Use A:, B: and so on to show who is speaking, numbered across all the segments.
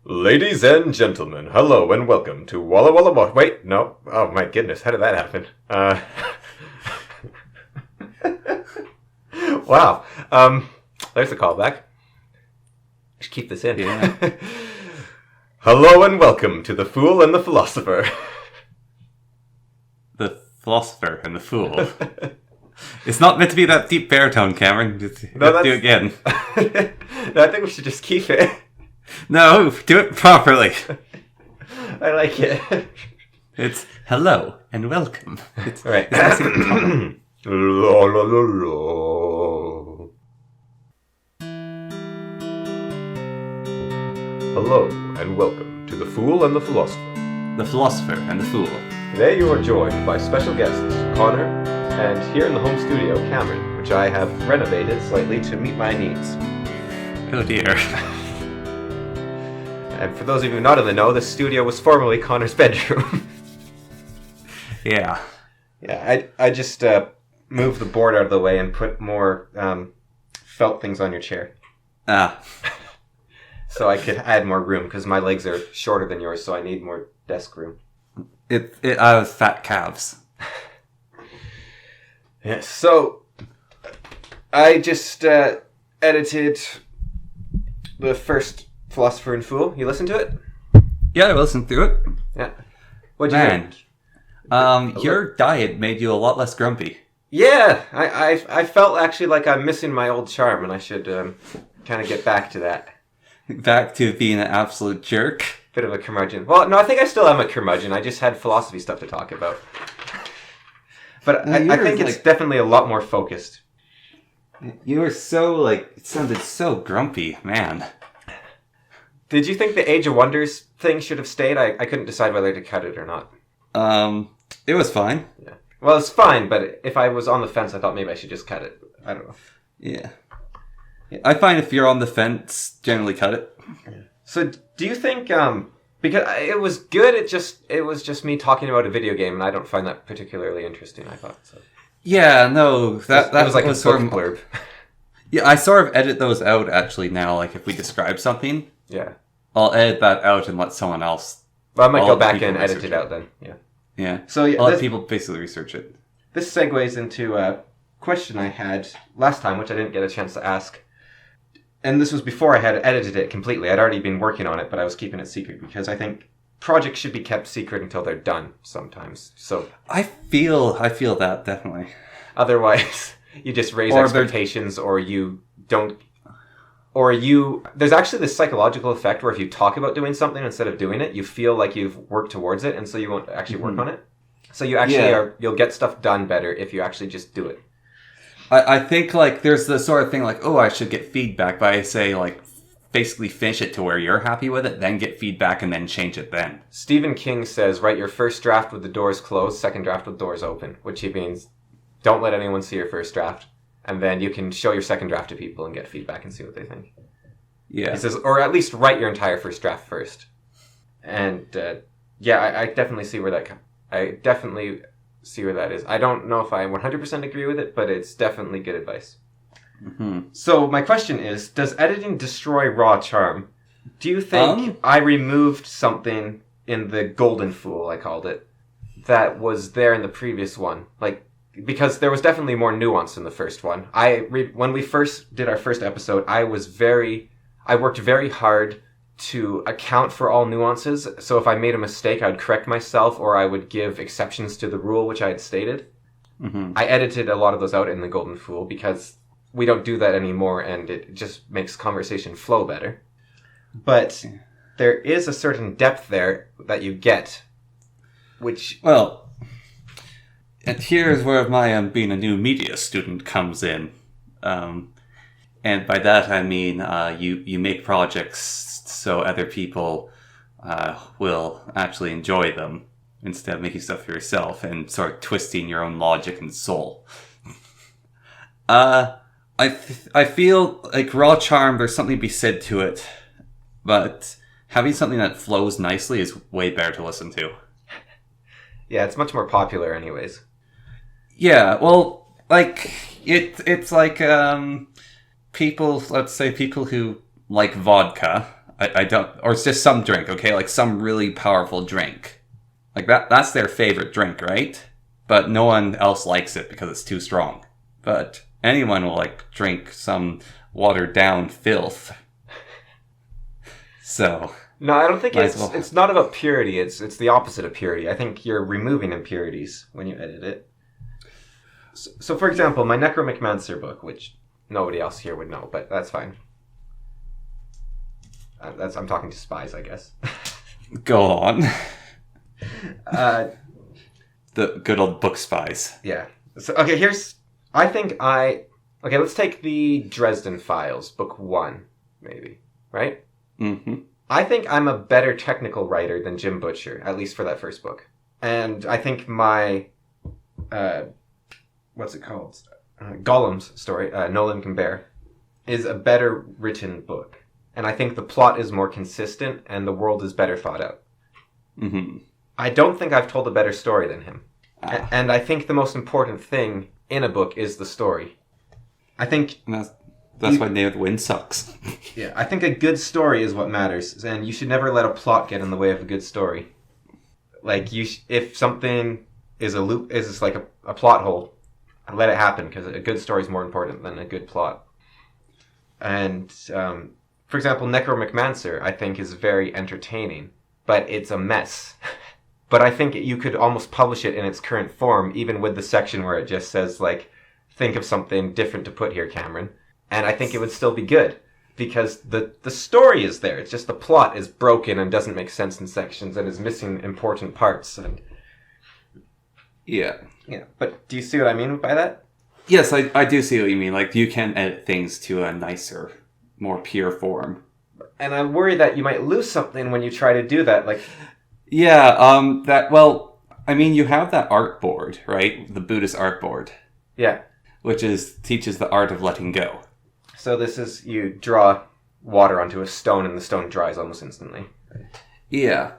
A: Ladies and gentlemen, hello and welcome to Walla Walla Walla. Wait, no. Oh my goodness, how did that happen? Wow. There's a callback. Just keep this in.
B: Yeah.
A: Hello and welcome to The Fool and the Philosopher.
B: The Philosopher and the Fool. It's not meant to be that deep baritone, Cameron. Just do it again.
A: No, I think we should just keep it.
B: No, do it properly.
A: I like it.
B: It's hello and welcome. It's
A: right.
B: It's nice
A: La, la, la, la. Hello and welcome to The Fool and the Philosopher.
B: The Philosopher and the Fool.
A: Today you are joined by special guests Connor and here in the home studio Cameron, which I have renovated slightly to meet my needs.
B: Oh dear.
A: And for those of you not in the know, this studio was formerly Connor's bedroom.
B: Yeah.
A: Yeah, I just moved the board out of the way and put more felt things on your chair.
B: Ah.
A: So I could add more room, because my legs are shorter than yours, so I need more desk room.
B: I have fat calves.
A: Yeah, so I just edited the first Philosopher and Fool. You listened to it?
B: Yeah, I listened through it.
A: Yeah. What'd you
B: Man, your diet made you a lot less grumpy.
A: Yeah, I felt actually like I'm missing my old charm, and I should kind of get back to that.
B: Back to being an absolute jerk.
A: Bit of a curmudgeon. Well, no, I think I still am a curmudgeon. I just had philosophy stuff to talk about. But I think it's definitely a lot more focused.
B: You were so, it sounded so grumpy, man.
A: Did you think the Age of Wonders thing should have stayed? I couldn't decide whether to cut it or not.
B: It was fine.
A: Yeah. Well, it's fine, but if I was on the fence, I thought maybe I should just cut it. I don't know.
B: Yeah. I find if you're on the fence, generally cut it.
A: Yeah. So, do you think, because it was good, it was just me talking about a video game, and I don't find that particularly interesting, I thought. So.
B: Yeah, no, that
A: was like a book blurb.
B: Yeah, I sort of edit those out, actually, now, if we describe something.
A: Yeah.
B: I'll edit that out and let someone else...
A: Well, I might go back and edit it out then, yeah.
B: Yeah.
A: So yeah,
B: I'll let people basically research it.
A: This segues into a question I had last time, which I didn't get a chance to ask. And this was before I had edited it completely. I'd already been working on it, but I was keeping it secret because I think projects should be kept secret until they're done sometimes. So
B: I feel that, definitely.
A: Otherwise, you just raise expectations or you don't... There's actually this psychological effect where if you talk about doing something instead of doing it, you feel like you've worked towards it, and so you won't actually work on it. So you actually you'll get stuff done better if you actually just do it.
B: I think, there's the sort of thing I should get feedback, but I say, basically finish it to where you're happy with it, then get feedback, and then change it then.
A: Stephen King says, write your first draft with the doors closed, second draft with doors open, which he means don't let anyone see your first draft. And then you can show your second draft to people and get feedback and see what they think.
B: Yeah.
A: He says, or at least write your entire first draft first. And I definitely see where that. I definitely see where that is. I don't know if I 100% agree with it, but it's definitely good advice.
B: Mm-hmm.
A: So my question is, does editing destroy raw charm? Do you think I removed something in the Golden Fool, I called it, that was there in the previous one, because there was definitely more nuance in the first one. When we first did our first episode, I worked very hard to account for all nuances. So if I made a mistake, I would correct myself or I would give exceptions to the rule which I had stated.
B: Mm-hmm.
A: I edited a lot of those out in the Golden Fool because we don't do that anymore and it just makes conversation flow better. But there is a certain depth there that you get, which...
B: Well... And here's where my being a new media student comes in. And by that I mean you make projects so other people will actually enjoy them instead of making stuff for yourself and sort of twisting your own logic and soul. I feel like raw charm, there's something to be said to it, but having something that flows nicely is way better to listen to.
A: Yeah, it's much more popular anyways.
B: Yeah, well, it's like people, let's say people who like vodka, I don't, or it's just some drink, okay? Like some really powerful drink. Like that's their favorite drink, right? But no one else likes it because it's too strong. But anyone will like drink some watered down filth. So
A: no, I don't think it's not about purity. It's the opposite of purity. I think you're removing impurities when you edit it. So for example, my Necromancer book, which nobody else here would know, but that's fine. I'm talking to spies, I guess.
B: Go on. The good old book spies.
A: Yeah. So okay, let's take the Dresden Files, book 1, maybe, right?
B: Mm-hmm.
A: I think I'm a better technical writer than Jim Butcher, at least for that first book. And I think my, what's it called? Gollum's story, No Limb Can Bear, is a better written book. And I think the plot is more consistent and the world is better thought out.
B: Mm-hmm.
A: I don't think I've told a better story than him. And I think the most important thing in a book is the story. I think...
B: That's why Named Wind sucks.
A: Yeah, I think a good story is what matters. And you should never let a plot get in the way of a good story. Like, if something is a loop, is like a plot hole, let it happen, because a good story is more important than a good plot. And, for example, Necromancer, I think, is very entertaining, but it's a mess. But I think you could almost publish it in its current form, even with the section where it just says, like, think of something different to put here, Cameron. And I think it would still be good, because the story is there. It's just the plot is broken and doesn't make sense in sections and is missing important parts. And
B: yeah.
A: Yeah, but do you see what I mean by that?
B: Yes, I do see what you mean. Like, you can edit things to a nicer, more pure form.
A: And I worry that you might lose something when you try to do that. Like,
B: yeah, I mean, you have that art board, right? The Buddhist art board.
A: Yeah.
B: Which teaches the art of letting go.
A: So this is, you draw water onto a stone and the stone dries almost instantly.
B: Yeah.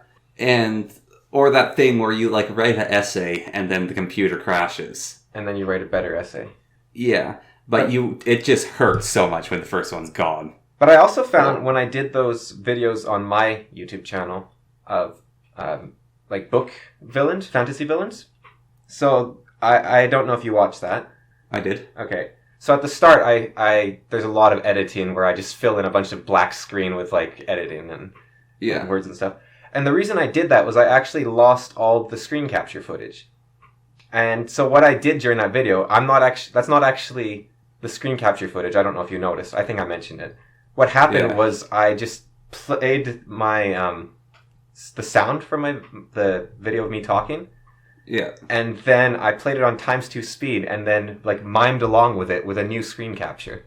B: Or that thing where you, like, write an essay and then the computer crashes.
A: And then you write a better essay.
B: Yeah. But it just hurts so much when the first one's gone.
A: But I also found when I did those videos on my YouTube channel of, like, book villains, fantasy villains. So I don't know if you watched that.
B: I did.
A: Okay. So at the start, there's a lot of editing where I just fill in a bunch of black screen with, like, editing and words and stuff. And the reason I did that was I actually lost all the screen capture footage. And so what I did during that video, that's not actually the screen capture footage. I don't know if you noticed. I think I mentioned it. What happened was I just played my, the sound from the video of me talking.
B: Yeah.
A: And then I played it on ×2 speed and then, like, mimed along with it with a new screen capture.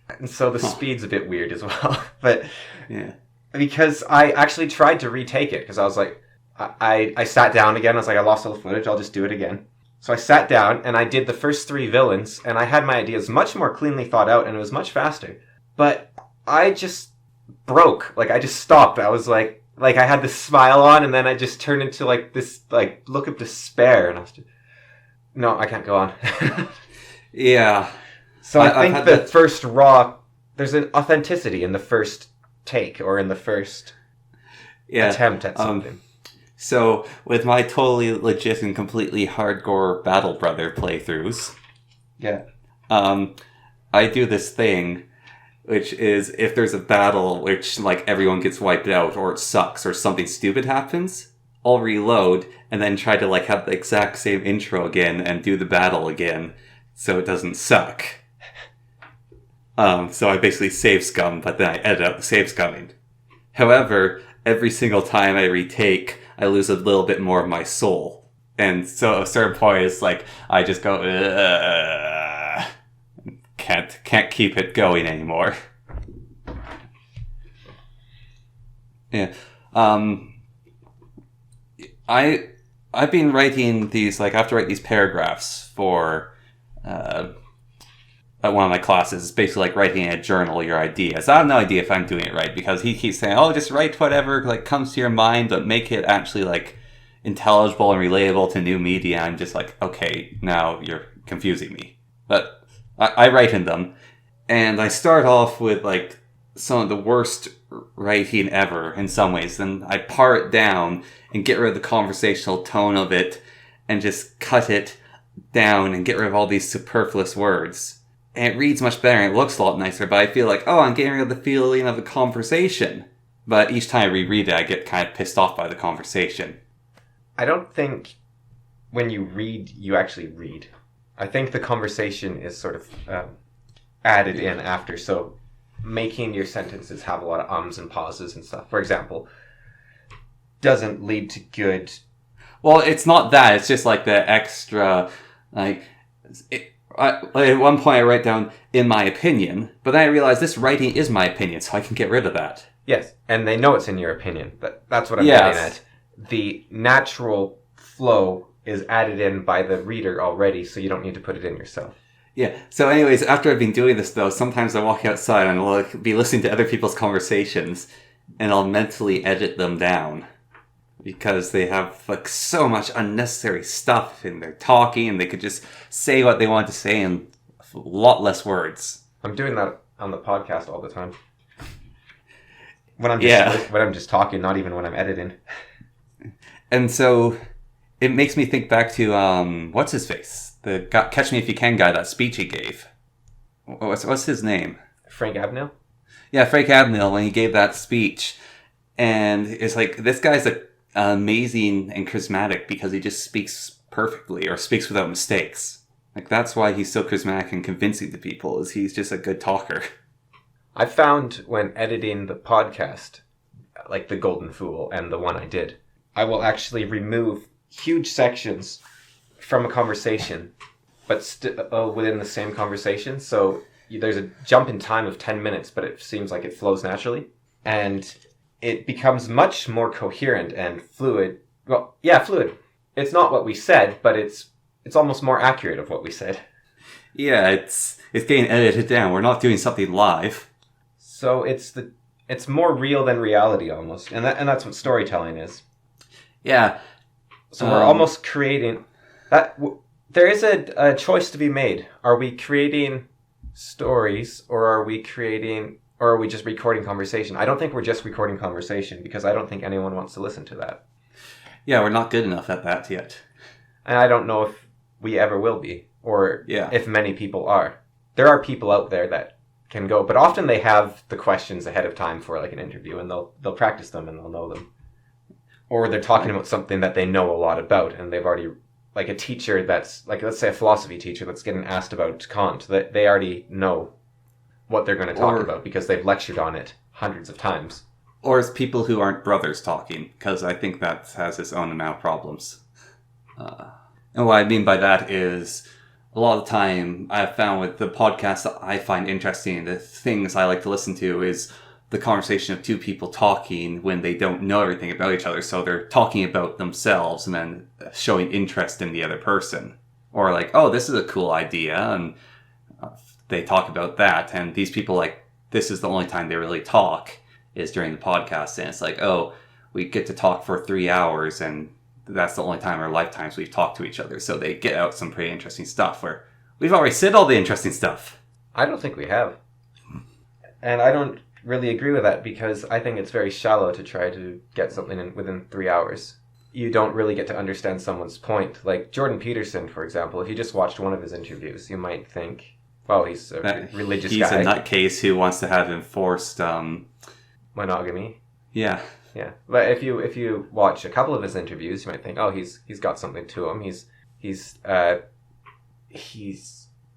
A: And so the speed's a bit weird as well. But
B: yeah.
A: Because I actually tried to retake it, because I was like, I sat down again. I was like, I lost all the footage. I'll just do it again. So I sat down and I did the first 3 villains, and I had my ideas much more cleanly thought out, and it was much faster. But I just broke. Like, I just stopped. I was like I had this smile on, and then I just turned into, like, this, like, look of despair, and I was just, no, I can't go on.
B: Yeah.
A: So I think the first there's an authenticity in the first take, or in the first attempt at something.
B: So, with my totally legit and completely hardcore Battle Brother playthroughs, I do this thing, which is, if there's a battle which, like, everyone gets wiped out, or it sucks, or something stupid happens, I'll reload, and then try to, like, have the exact same intro again, and do the battle again, so it doesn't suck. So I basically save scum, but then I edit out the save scumming. However, every single time I retake, I lose a little bit more of my soul. And so at a certain point, it's like, I just go, can't keep it going anymore. Yeah. I've been writing these, like, I have to write these paragraphs for one of my classes. It's basically like writing in a journal your ideas. I have no idea if I'm doing it right, because he keeps saying, oh, just write whatever, like, comes to your mind, but make it actually, like, intelligible and relatable to new media. I'm just like, okay, now you're confusing me. But I write in them, and I start off with, like, some of the worst writing ever in some ways. Then I par it down and get rid of the conversational tone of it and just cut it down and get rid of all these superfluous words. And it reads much better and it looks a lot nicer, but I feel like, oh, I'm getting rid of the feeling of the conversation. But each time I reread it, I get kind of pissed off by the conversation.
A: I don't think when you read, you actually read. I think the conversation is sort of added in after, so making your sentences have a lot of ums and pauses and stuff, for example, doesn't lead to good...
B: Well, it's not that. It's just like the extra, at one point I write down, in my opinion, but then I realize this writing is my opinion, so I can get rid of that.
A: Yes, and they know it's in your opinion, but that's what I'm getting at. The natural flow is added in by the reader already, so you don't need to put it in yourself.
B: Yeah, so anyways, after I've been doing this, though, sometimes I walk outside and I'll be listening to other people's conversations, and I'll mentally edit them down. Because they have, like, so much unnecessary stuff in their talking, and they could just say what they want to say in a lot less words.
A: I'm doing that on the podcast all the time. When I'm just talking, not even when I'm editing.
B: And so it makes me think back to what's his face, the Catch Me If You Can guy, that speech he gave. What's his name?
A: Frank Abagnale?
B: Yeah, Frank Abagnale, when he gave that speech, and it's like, this guy's amazing and charismatic because he just speaks perfectly or speaks without mistakes. Like, that's why he's so charismatic and convincing to people, is he's just a good talker.
A: I found when editing the podcast, like the Golden Fool and the one I did, I will actually remove huge sections from a conversation, but within the same conversation. So there's a jump in time of 10 minutes, but it seems like it flows naturally. And it becomes much more coherent and fluid. Well, yeah, fluid. It's not what we said, but it's almost more accurate of what we said.
B: Yeah, it's getting edited down. We're not doing something live.
A: So it's more real than reality almost, and that's what storytelling is.
B: Yeah.
A: So we're almost creating that. There is a choice to be made. Are we creating stories, or are we just recording conversation? I don't think we're just recording conversation, because I don't think anyone wants to listen to that.
B: Yeah, we're not good enough at that yet.
A: And I don't know if we ever will be, or if many people are. There are people out there that can go, but often they have the questions ahead of time for like an interview, and they'll practice them and they'll know them. Or they're talking about something that they know a lot about, and they've already, like a teacher that's, like, let's say a philosophy teacher that's getting asked about Kant, that they already know what they're going to talk about because they've lectured on it hundreds of times.
B: Or it's people who aren't brothers talking, because I think that has its own amount of problems. And what I mean by that is, a lot of the time I've found with the podcasts that I find interesting, the things I like to listen to is the conversation of two people talking when they don't know everything about each other. So they're talking about themselves and then showing interest in the other person. Or like, oh, this is a cool idea. And they talk about that. And these people, like, this is the only time they really talk is during the podcast. And it's like, oh, we get to talk for 3 hours, and that's the only time in our lifetimes we've talked to each other. So they get out some pretty interesting stuff where we've already said all the interesting stuff.
A: I don't think we have. And I don't really agree with that, because I think it's very shallow to try to get something in within 3 hours. You don't really get to understand someone's point. Like Jordan Peterson, for example, if you just watched one of his interviews, you might think, well, he's a religious guy.
B: He's a nutcase who wants to have enforced...
A: monogamy.
B: Yeah.
A: Yeah. But if you watch a couple of his interviews, you might think, oh, he's got something to him. He's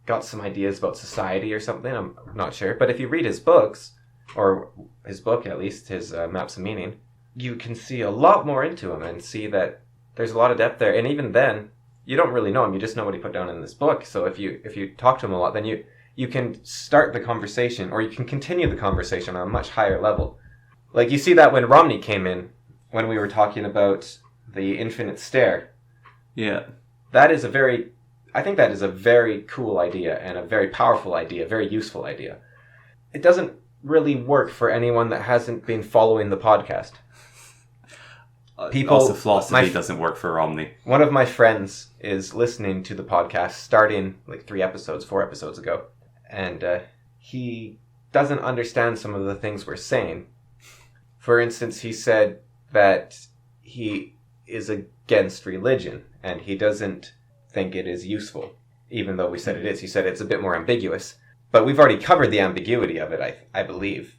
A: got some ideas about society or something. I'm not sure. But if you read his books, or his book at least, his Maps of Meaning, you can see a lot more into him and see that there's a lot of depth there. And even then, you don't really know him. You just know what he put down in this book. So if you talk to him a lot, then you can start the conversation, or you can continue the conversation on a much higher level. Like, you see that when Romney came in, when we were talking about the infinite stare.
B: Yeah.
A: I think that is a very cool idea, and a very powerful idea, very useful idea. It doesn't really work for anyone that hasn't been following the podcast.
B: Also, philosophy doesn't work for Romney.
A: One of my friends is listening to the podcast starting like 4 episodes ago, and he doesn't understand some of the things we're saying. For instance, he said that he is against religion, and he doesn't think it is useful, even though we said it is. He said it's a bit more ambiguous. But we've already covered the ambiguity of it, I believe.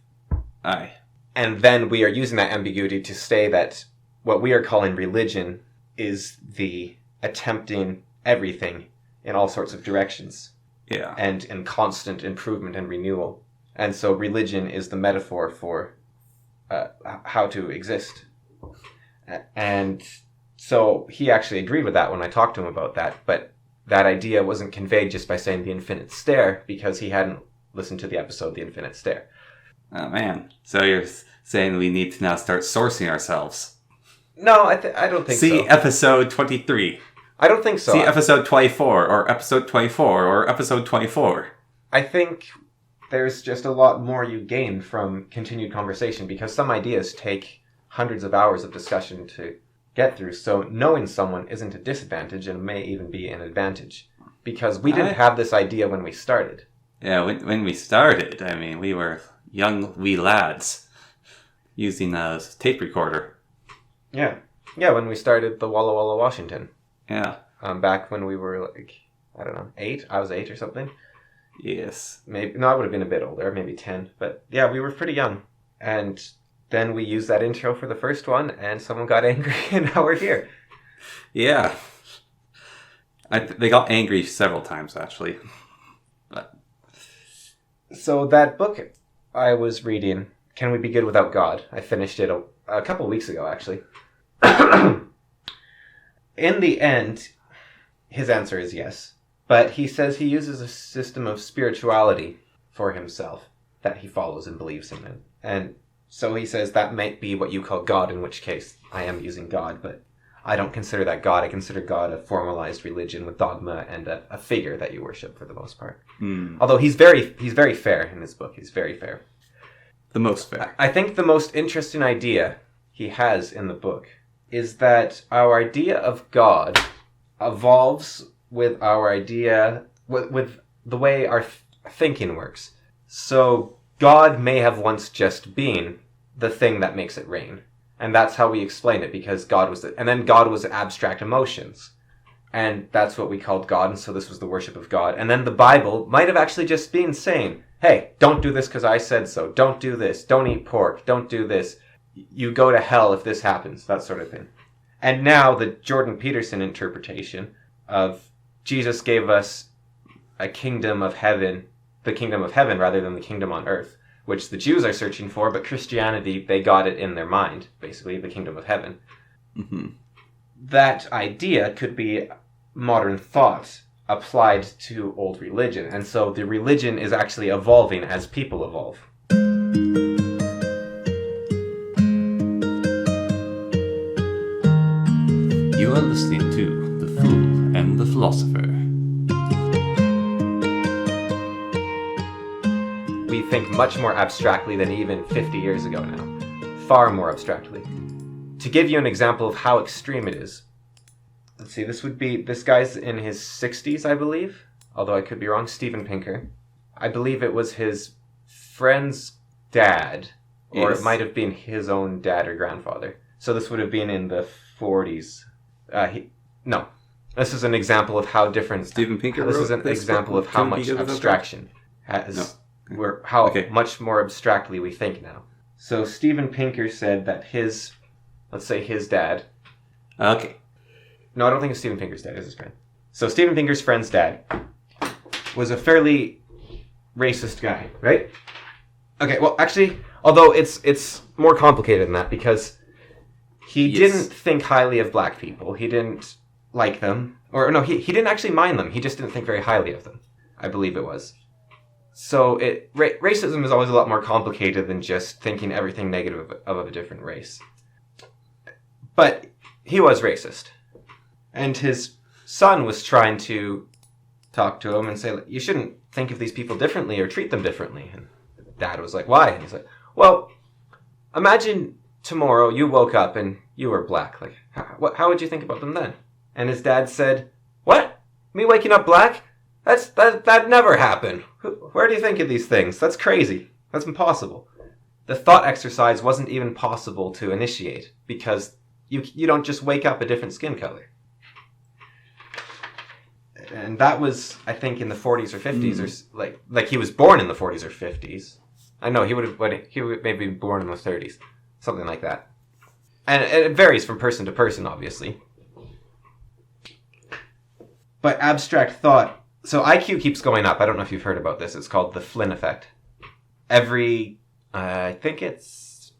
B: Aye.
A: And then we are using that ambiguity to say that what we are calling religion is the attempting everything in all sorts of directions.
B: Yeah.
A: And in constant improvement and renewal. And so religion is the metaphor for how to exist. And so he actually agreed with that when I talked to him about that, but that idea wasn't conveyed just by saying the infinite stare, because he hadn't listened to the episode The Infinite Stare.
B: Oh man. So you're saying we need to now start sourcing ourselves?
A: No, I don't think so.
B: See episode 23.
A: I don't think so.
B: See episode 24, or episode 24, or episode 24.
A: I think there's just a lot more you gain from continued conversation, because some ideas take hundreds of hours of discussion to get through. So knowing someone isn't a disadvantage and may even be an advantage, because we didn't have this idea when we started.
B: Yeah, when we started, I mean, we were young wee lads using a tape recorder.
A: Yeah, when we started the Walla Walla Washington.
B: Yeah.
A: Back when we were like, I don't know, 8? I was 8 or something.
B: Yes.
A: Maybe, no, I would have been a bit older, maybe 10. But yeah, we were pretty young. And then we used that intro for the first one, and someone got angry, and now we're here.
B: Yeah. They got angry several times, actually. But.
A: So that book I was reading, Can We Be Good Without God? I finished it a couple weeks ago, actually. In the end, his answer is yes. But he says he uses a system of spirituality for himself that he follows and believes in. And so he says that might be what you call God, in which case I am using God, but I don't consider that God. I consider God a formalized religion with dogma and a figure that you worship for the most part. Although he's very fair in his book. He's very fair.
B: The most fair.
A: I think the most interesting idea he has in the book is that our idea of God evolves with our idea, with the way our thinking works. So God may have once just been the thing that makes it rain. And that's how we explain it, because God was and then God was abstract emotions. And that's what we called God, and so this was the worship of God. And then the Bible might have actually just been saying, hey, don't do this because I said so. Don't do this. Don't eat pork. Don't do this. You go to hell if this happens. That sort of thing. And now the Jordan Peterson interpretation of Jesus gave us a kingdom of heaven, the kingdom of heaven rather than the kingdom on earth, which the Jews are searching for, but Christianity, they got it in their mind, basically, the kingdom of heaven.
B: Mm-hmm.
A: That idea could be modern thought applied to old religion, and so the religion is actually evolving as people evolve.
B: You are listening to The Fool and the Philosopher.
A: We think much more abstractly than even 50 years ago now. Far more abstractly. To give you an example of how extreme it is, let's see, this guy's in his 60s, I believe, although I could be wrong, Steven Pinker. I believe it was his friend's dad, or
B: Yes.
A: it might have been his own dad or grandfather. So this would have been in the 40s. No. This is an example of how different...
B: Steven Pinker
A: This
B: wrote
A: is an
B: this
A: example
B: book?
A: of how
B: Can we
A: much
B: give it a
A: abstraction has...
B: No.
A: How much more abstractly we think now. So Steven Pinker said that let's say his dad...
B: Okay.
A: No, I don't think it's Steven Pinker's dad, it's his friend. So Steven Pinker's friend's dad was a fairly racist guy, right? Okay, well, actually, although it's more complicated than that, because he didn't think highly of black people. He didn't like them. Or no, he didn't actually mind them. He just didn't think very highly of them, I believe it was. So racism is always a lot more complicated than just thinking everything negative of a different race. But he was racist. And his son was trying to talk to him and say, you shouldn't think of these people differently or treat them differently. And Dad was like, why? And he's like, well, imagine tomorrow you woke up and you were black. Like, how would you think about them then? And his dad said, what? Me waking up black? That never happened. Where do you think of these things? That's crazy. That's impossible. The thought exercise wasn't even possible to initiate because you don't just wake up a different skin color. And that was, I think, in the 40s or 50s, or like he was born in the 40s or 50s. I know he would maybe be born in the 30s, something like that. And it varies from person to person, obviously. But abstract thought, so IQ keeps going up. I don't know if you've heard about this. It's called the Flynn effect. I think it's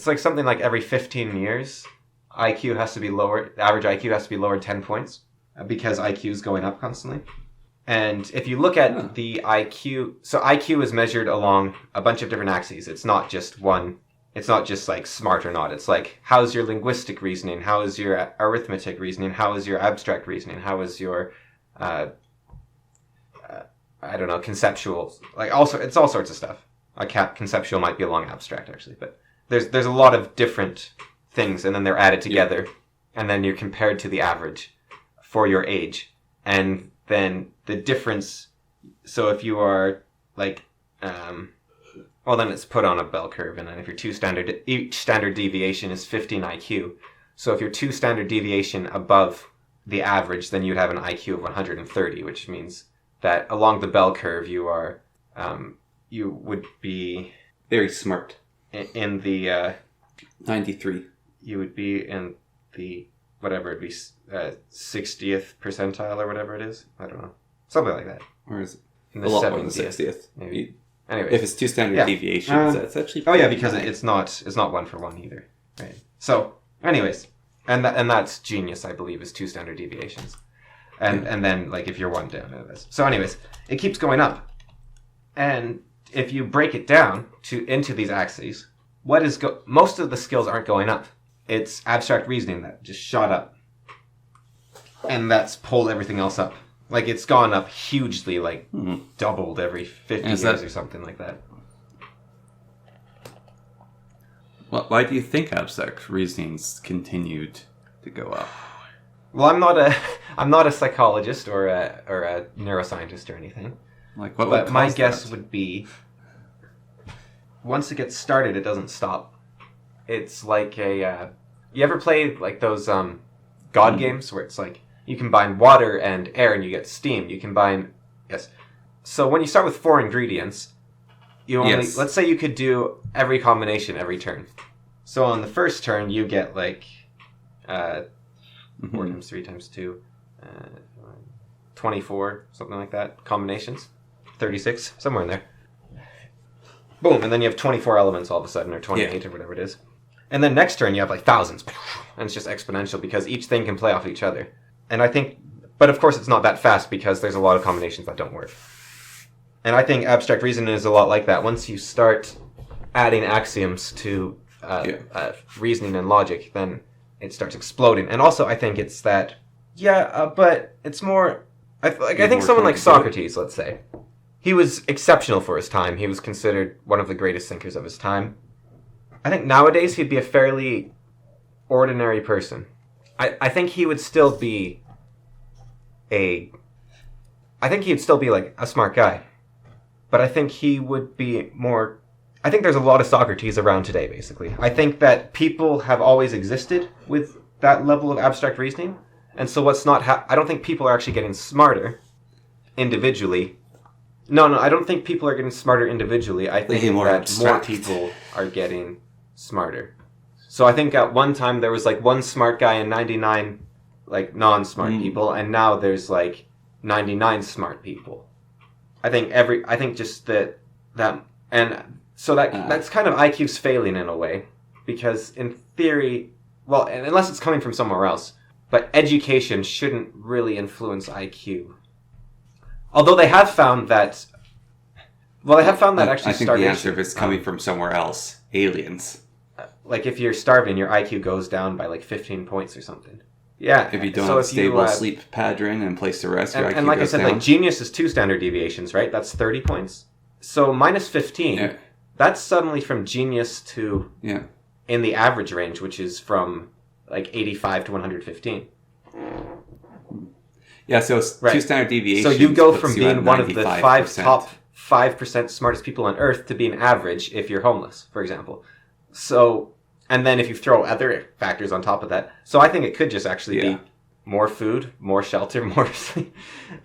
A: like something like every 15 years. IQ has to be lowered. The average IQ has to be lowered 10 points because IQ is going up constantly. And if you look at the IQ, so IQ is measured along a bunch of different axes. It's not just one. It's not just like smart or not. It's like, how's your linguistic reasoning? How is your arithmetic reasoning? How is your abstract reasoning? How is your, I don't know, conceptual? Like also, it's all sorts of stuff. Conceptual might be along abstract actually, but there's a lot of different things, and then they're added together, and then you're compared to the average for your age, and then the difference. So if you are like, well, then it's put on a bell curve, and then if you're each standard deviation is 15 IQ. So if you're 2 standard deviation above the average, then you'd have an IQ of 130, which means that along the bell curve you are, you would be
B: very smart.
A: In the
B: 93.
A: You would be in the, whatever, it'd be 60th percentile or whatever it is. I don't know. Something like that.
B: Or is it?
A: In the
B: a lot
A: 70th,
B: more than 60th.
A: Maybe. Anyways.
B: If it's 2 standard deviations, that's actually...
A: Oh yeah, because it's not 1 for 1 either. Right. So, anyways. And that's genius, I believe, is 2 standard deviations. And then, like, if you're 1 down, so anyways, it keeps going up. And if you break it down into these axes, most of the skills aren't going up. It's abstract reasoning that just shot up. And that's pulled everything else up. Like, it's gone up hugely, like, doubled every 50 years or something like that.
B: Well, why do you think abstract reasoning's continued to go up?
A: Well, I'm not a psychologist or a neuroscientist or anything.
B: Like, what
A: but
B: would
A: my
B: cause
A: guess
B: that?
A: would be, once it gets started, it doesn't stop. It's like you ever play like those God games where it's like you combine water and air and you get steam. You combine, yes. So when you start with 4 ingredients, you only, let's say you could do every combination every turn. So on the first turn, you get like 4 times 3 times 2, 24, something like that, combinations. 36, somewhere in there. Boom, and then you have 24 elements all of a sudden, or 28 or whatever it is. And then next turn you have like thousands, and it's just exponential because each thing can play off each other. And I think, but of course it's not that fast because there's a lot of combinations that don't work. And I think abstract reasoning is a lot like that. Once you start adding axioms to reasoning and logic, then it starts exploding. And also I think it's that, but it's more, I think someone like Socrates, let's say, he was exceptional for his time. He was considered one of the greatest thinkers of his time. I think nowadays he'd be a fairly ordinary person. I think he would still be like a smart guy. But I think he would be more... I think there's a lot of Socrates around today, basically. I think that people have always existed with that level of abstract reasoning. And so I don't think people are actually getting smarter individually. No, I don't think people are getting smarter individually. I think that more people are getting smarter. So I think at one time there was like 1 smart guy and 99 like non-smart people, and now there's like 99 smart people. I think just that and so that's kind of IQ's failing in a way, because in theory, well, unless it's coming from somewhere else, but education shouldn't really influence IQ. Although they have found that... Well, they have found that actually starvation...
B: I think the answer, if it's coming from somewhere else, aliens.
A: Like, if you're starving, your IQ goes down by, like, 15 points or something. Yeah.
B: If you don't have a stable sleep pattern and place to rest, your IQ goes down. And like I said,
A: like, genius is 2 standard deviations, right? That's 30 points. So minus 15, that's suddenly from genius to...
B: Yeah.
A: In the average range, which is from, like, 85 to 115.
B: Yeah, so it's 2 standard deviations.
A: So you go from being one of the 5 top 5% smartest people on Earth to be an average if you're homeless, for example. So, and then if you throw other factors on top of that, so I think it could just actually be more food, more shelter, more sleep.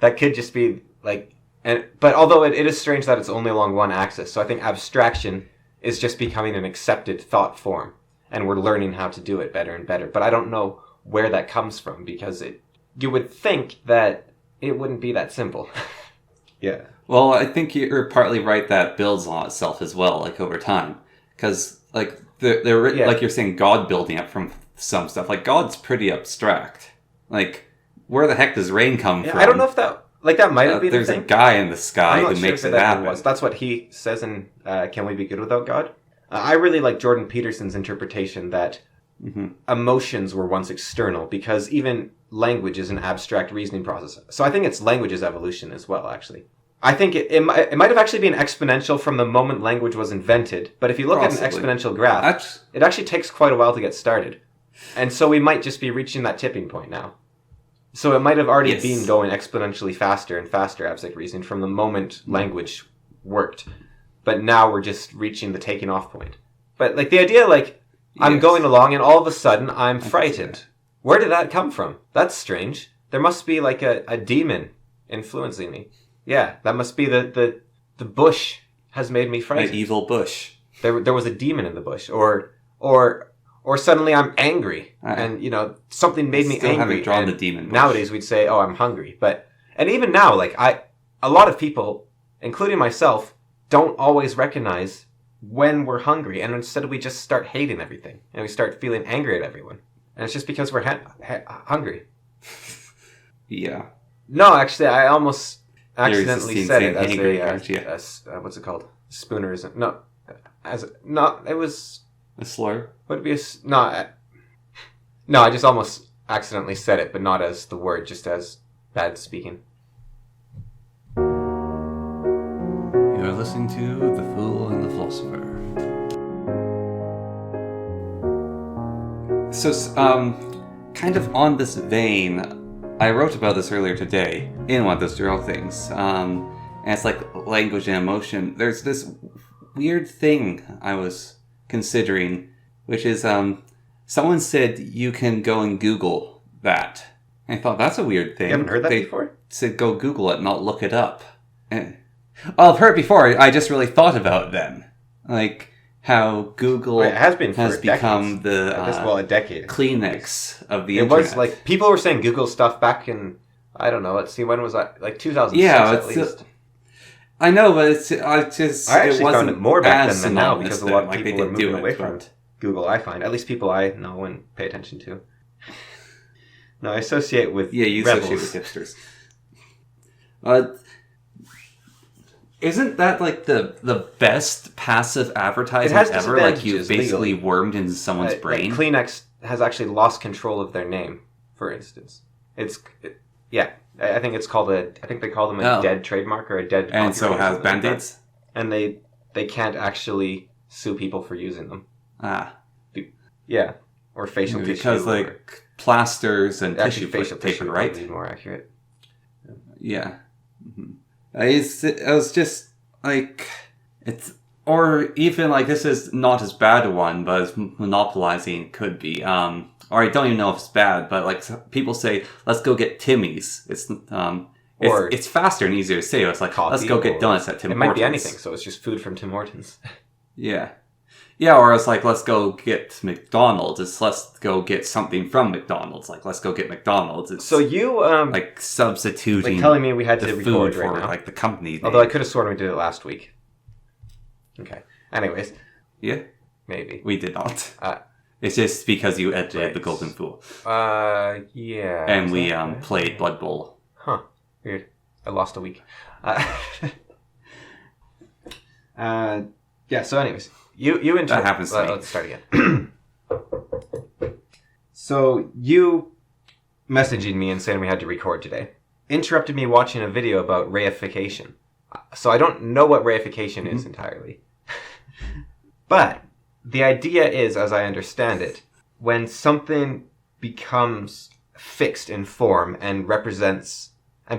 A: That could just be like, but although it is strange that it's only along one axis, so I think abstraction is just becoming an accepted thought form, and we're learning how to do it better and better. But I don't know where that comes from, because you would think that it wouldn't be that simple. Yeah.
B: Well, I think you're partly right that it builds on itself as well, like over time, because like like you're saying, God building up from some stuff. Like God's pretty abstract. Like where the heck does rain come from?
A: I don't know if that might have been.
B: There's a guy in the sky who makes it happen.
A: That's what he says in "Can We Be Good Without God?" I really like Jordan Peterson's interpretation that emotions were once external, because even language is an abstract reasoning process. So I think it's language's evolution as well, actually. I think it might have actually been exponential from the moment language was invented, but if you look at an exponential graph, it actually takes quite a while to get started. And so we might just be reaching that tipping point now. So it might have already been going exponentially faster and faster, abstract reasoning, from the moment language worked. But now we're just reaching the taking off point. But like the idea, like, I'm going along and all of a sudden I'm frightened. Where did that come from? That's strange. There must be like a demon influencing me. Yeah, that must be the bush has made me frightened.
B: An evil bush.
A: There was a demon in the bush, or suddenly I'm angry, and something made me angry.
B: Still haven't drawn the demon bush.
A: Nowadays we'd say, "Oh, I'm hungry," and even now, like a lot of people, including myself, don't always recognize when we're hungry, and instead we just start hating everything, and we start feeling angry at everyone, and it's just because we're hungry.
B: Yeah.
A: No, actually, I almost accidentally said it as what's it called? Spoonerism. No, it was
B: a slur.
A: Would it be no, I just almost accidentally said it, but not as the word, just as bad speaking.
B: You are listening to The Fool and the Philosopher. So, kind of on this vein, I wrote about this earlier today in one of those journal things, and it's like language and emotion. There's this weird thing I was considering, which is someone said you can go and Google that. I thought that's a weird thing.
A: You haven't heard that before?
B: Said go Google it, not look it up. I've heard it before. I just really thought about it then, like how Google
A: has
B: become
A: a decade
B: Kleenex of the internet.
A: It was like people were saying Google stuff back in, I don't know. Let's see, when was that? Like 2006 at least.
B: I know, but
A: I actually found it more back then than now, because a lot of people are moving away from Google. I find, at least people I know and pay attention to. No, I associate with rebels.
B: Associate with hipsters. Isn't that like the best passive advertising ever? Like you've basically wormed into someone's brain.
A: Like Kleenex has actually lost control of their name, for instance. I think it's called I think they call them a dead trademark or a dead.
B: And so has Band-Aids.
A: And they can't actually sue people for using them.
B: Yeah.
A: Or facial tissue.
B: Because like plasters and tissue paper, right?
A: Would be more accurate.
B: Yeah. Mm-hmm. I was just like, or even like, this is not as bad a one, but as monopolizing could be. Or I don't even know if it's bad, but like people say, let's go get Timmy's. It's faster and easier to say. It's like, let's go get donuts at Tim Hortons.
A: It might be anything, so it's just food from Tim Hortons.
B: Yeah. Yeah, or it's like, let's go get McDonald's. It's let's go get something from McDonald's. Like, let's go get McDonald's. It's
A: so you,
B: like substituting,
A: like telling me we had to
B: the
A: record
B: food
A: right
B: for
A: now.
B: Like the company name.
A: Although I could have sworn we did it last week. Okay. Anyways.
B: Yeah?
A: Maybe.
B: We did not. It's just because you edited The Golden Fool.
A: Yeah.
B: And we played Blood Bowl.
A: Huh. Weird. I lost a week. Yeah, so anyways. You
B: that happens to me.
A: Let's start again. So you messaging me and saying we had to record today interrupted me watching a video about reification. So I don't know what reification is entirely. But the idea is, as I understand it, when something becomes fixed in form and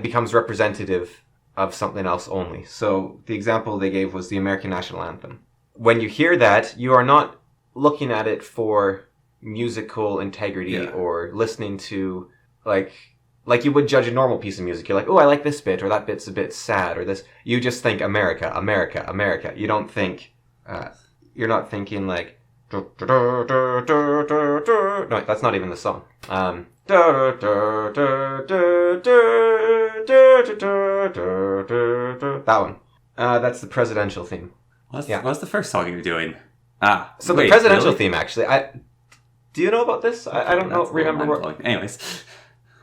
A: becomes representative of something else only. So the example they gave was the American national anthem. When you hear that, you are not looking at it for musical integrity or listening to like you would judge a normal piece of music. You're like, oh, I like this bit, or that bit's a bit sad, or this. You just think America, America, America. You don't think, you're not thinking like, no, that's not even the song. That one. That's the presidential theme.
B: What's the first song you were doing?
A: So the presidential theme, actually. Do you know about this? I don't know. Remember what?
B: Anyways.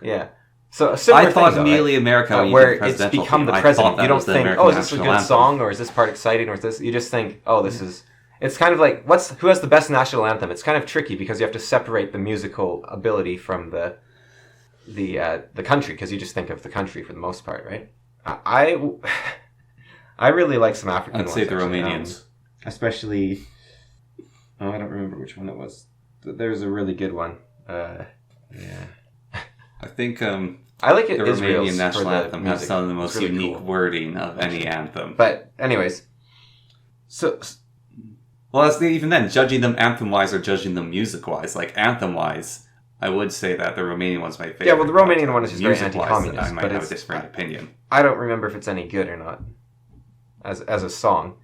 A: Yeah. So a similar
B: I thought
A: thing,
B: immediately America
A: where it's become the president. You don't think, oh, is this a good song, or is this part exciting, or is this? You just think, oh, this is. It's kind of like who has the best national anthem? It's kind of tricky because you have to separate the musical ability from the country, because you just think of the country for the most part, right? I really like some African ones.
B: I'd say the Romanians,
A: especially. Oh, I don't remember which one it was. There's a really good one. Yeah.
B: I think
A: I like it.
B: The
A: Israel's
B: Romanian national anthem has some of the most
A: really
B: unique
A: cool
B: wording of any anthem.
A: But anyways, so
B: well, even then, judging them anthem-wise or judging them music-wise, like anthem-wise, I would say that the Romanian one's my favorite.
A: Yeah, well, the Romanian one is just very anti-communist.
B: I might have a different opinion.
A: I don't remember if it's any good or not as a song.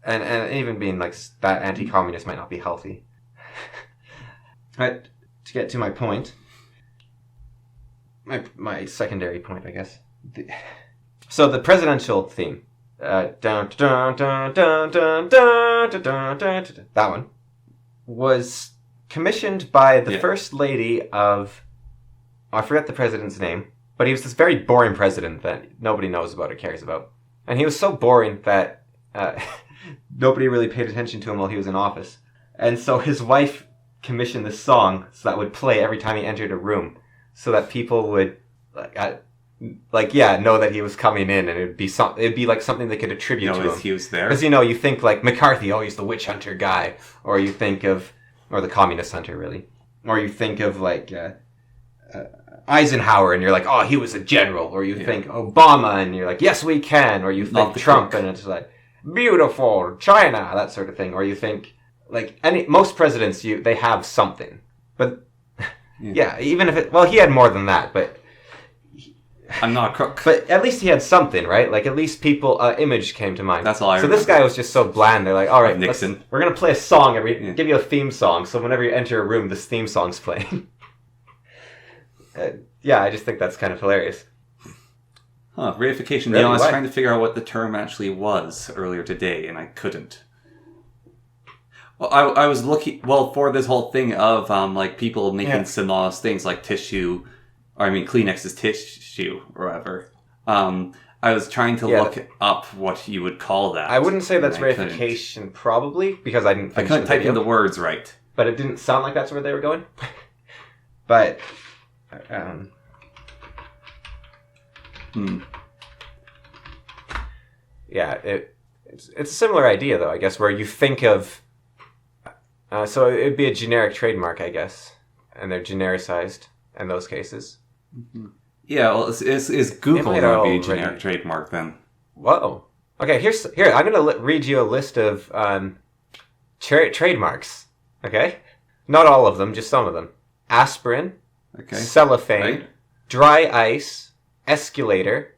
A: And even being like that anti-communist might not be healthy. Right, to get to my point, my secondary point, I guess. So the presidential theme, that one was commissioned by the first lady of, I forget the president's name, but he was this very boring president that nobody knows about or cares about, and he was so boring that nobody really paid attention to him while he was in office. And so his wife commissioned this song so that would play every time he entered a room, so that people would know that he was coming in, and it'd be like something they could attribute to him.
B: He was there.
A: Because you think like McCarthy, oh, he's the witch hunter guy, or you think of, or the communist hunter really, or you think of like Eisenhower, and you're like, oh, he was a general, or you think Obama, and you're like, yes, we can, or you think Trump, and it's like beautiful China, that sort of thing, or you think like most presidents, they have something, but even if he had more than that, but
B: I'm not a crook.
A: But at least he had something, right? Like at least image came to mind.
B: That's all I
A: So
B: remember.
A: This guy was just so bland. They're like, all right,
B: Nixon.
A: We're gonna play a song give you a theme song. So whenever you enter a room, this theme song's playing. I just think that's kind of hilarious.
B: Reification.
A: Really?
B: I was trying to figure out what the term actually was earlier today, and I couldn't. Well, I was looking for this whole thing of like people making synonymous things like tissue, or Kleenex is tissue or whatever. I was trying to look up what you would call that.
A: I wouldn't say that's reification, probably, because I didn't.
B: I couldn't type in the words right,
A: but it didn't sound like that's where they were going. But. Yeah, it's a similar idea, though, I guess, where you think of... so it'd be a generic trademark, I guess, and they're genericized in those cases.
B: Mm-hmm. Yeah, well, is Google going to be a generic trademark, then?
A: Whoa. Okay, here I'm going to read you a list of trademarks, okay? Not all of them, just some of them. Aspirin, cellophane, dry ice, escalator,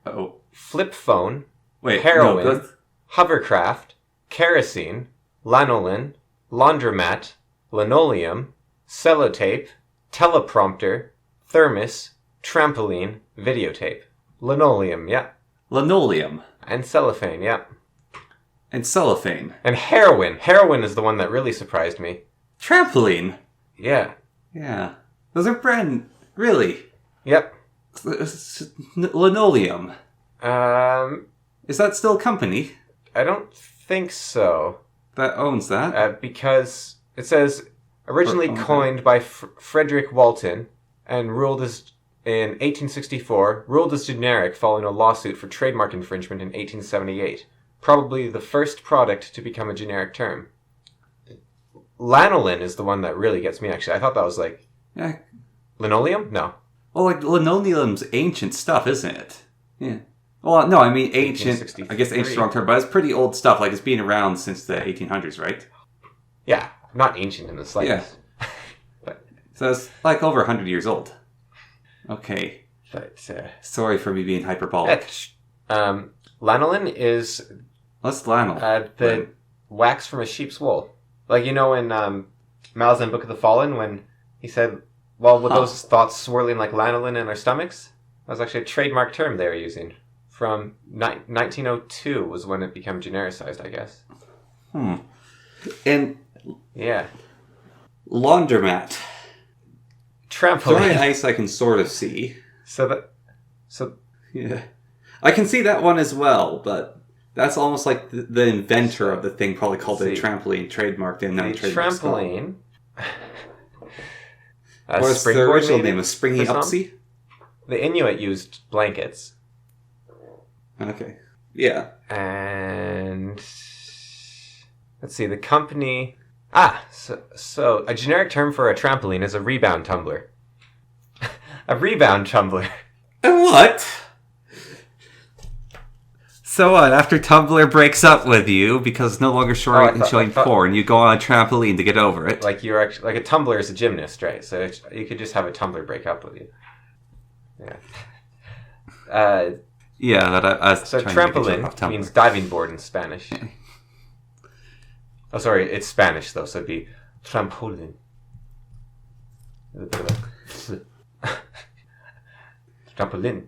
A: flip phone, heroin, hovercraft, kerosene, lanolin, laundromat, linoleum, sellotape, teleprompter, thermos, trampoline, videotape. Linoleum, yeah.
B: Linoleum.
A: And cellophane, yeah.
B: And cellophane.
A: And heroin. Heroin is the one that really surprised me.
B: Trampoline?
A: Yeah.
B: Yeah. Those are brand... Really?
A: Yep.
B: Linoleum. Is that still a company?
A: I don't think so.
B: That owns that?
A: Because it says originally coined by Frederick Walton and ruled as in 1864, ruled as generic following a lawsuit for trademark infringement in 1878. Probably the first product to become a generic term. Lanolin is the one that really gets me, actually. I thought that was like...
B: Yeah.
A: Linoleum? No.
B: Well, like, linoleum's ancient stuff, isn't it? Yeah. Well, no, I mean ancient.
A: 1863.
B: I guess ancient's the wrong term, but it's pretty old stuff. Like it's been around since the 1800s, right?
A: Yeah, not ancient in the slightest.
B: Yeah.
A: But
B: So it's like over 100 years old. Okay.
A: but
B: Sorry for me being hyperbolic.
A: lanolin is
B: What's flannel?
A: the wax from a sheep's wool. Like, in Mal's Book of the Fallen, when he said, well, with those thoughts swirling like lanolin in our stomachs, that was actually a trademark term they were using. From 1902 was when it became genericized, I guess.
B: And
A: Yeah.
B: laundromat.
A: Trampoline.
B: Dry ice I can sort of see.
A: So
B: Yeah. I can see that one as well, but that's almost like the inventor of the thing probably called it a trampoline, trademarked in
A: the trampoline.
B: Or is the original name a Springy Upsy?
A: The Inuit used blankets.
B: Okay. Yeah.
A: And let's see, the company. So a generic term for a trampoline is a rebound tumbler. A rebound tumbler.
B: And what? So what? After Tumblr breaks up with you because it's no longer showing porn, you go on a trampoline to get over it.
A: Like you're actually like a tumbler is a gymnast, right? So you could just have a tumbler break up with you. Yeah.
B: So
A: trampoline means diving board in Spanish. Oh, sorry, it's Spanish though, so it'd be trampoline. Trampoline.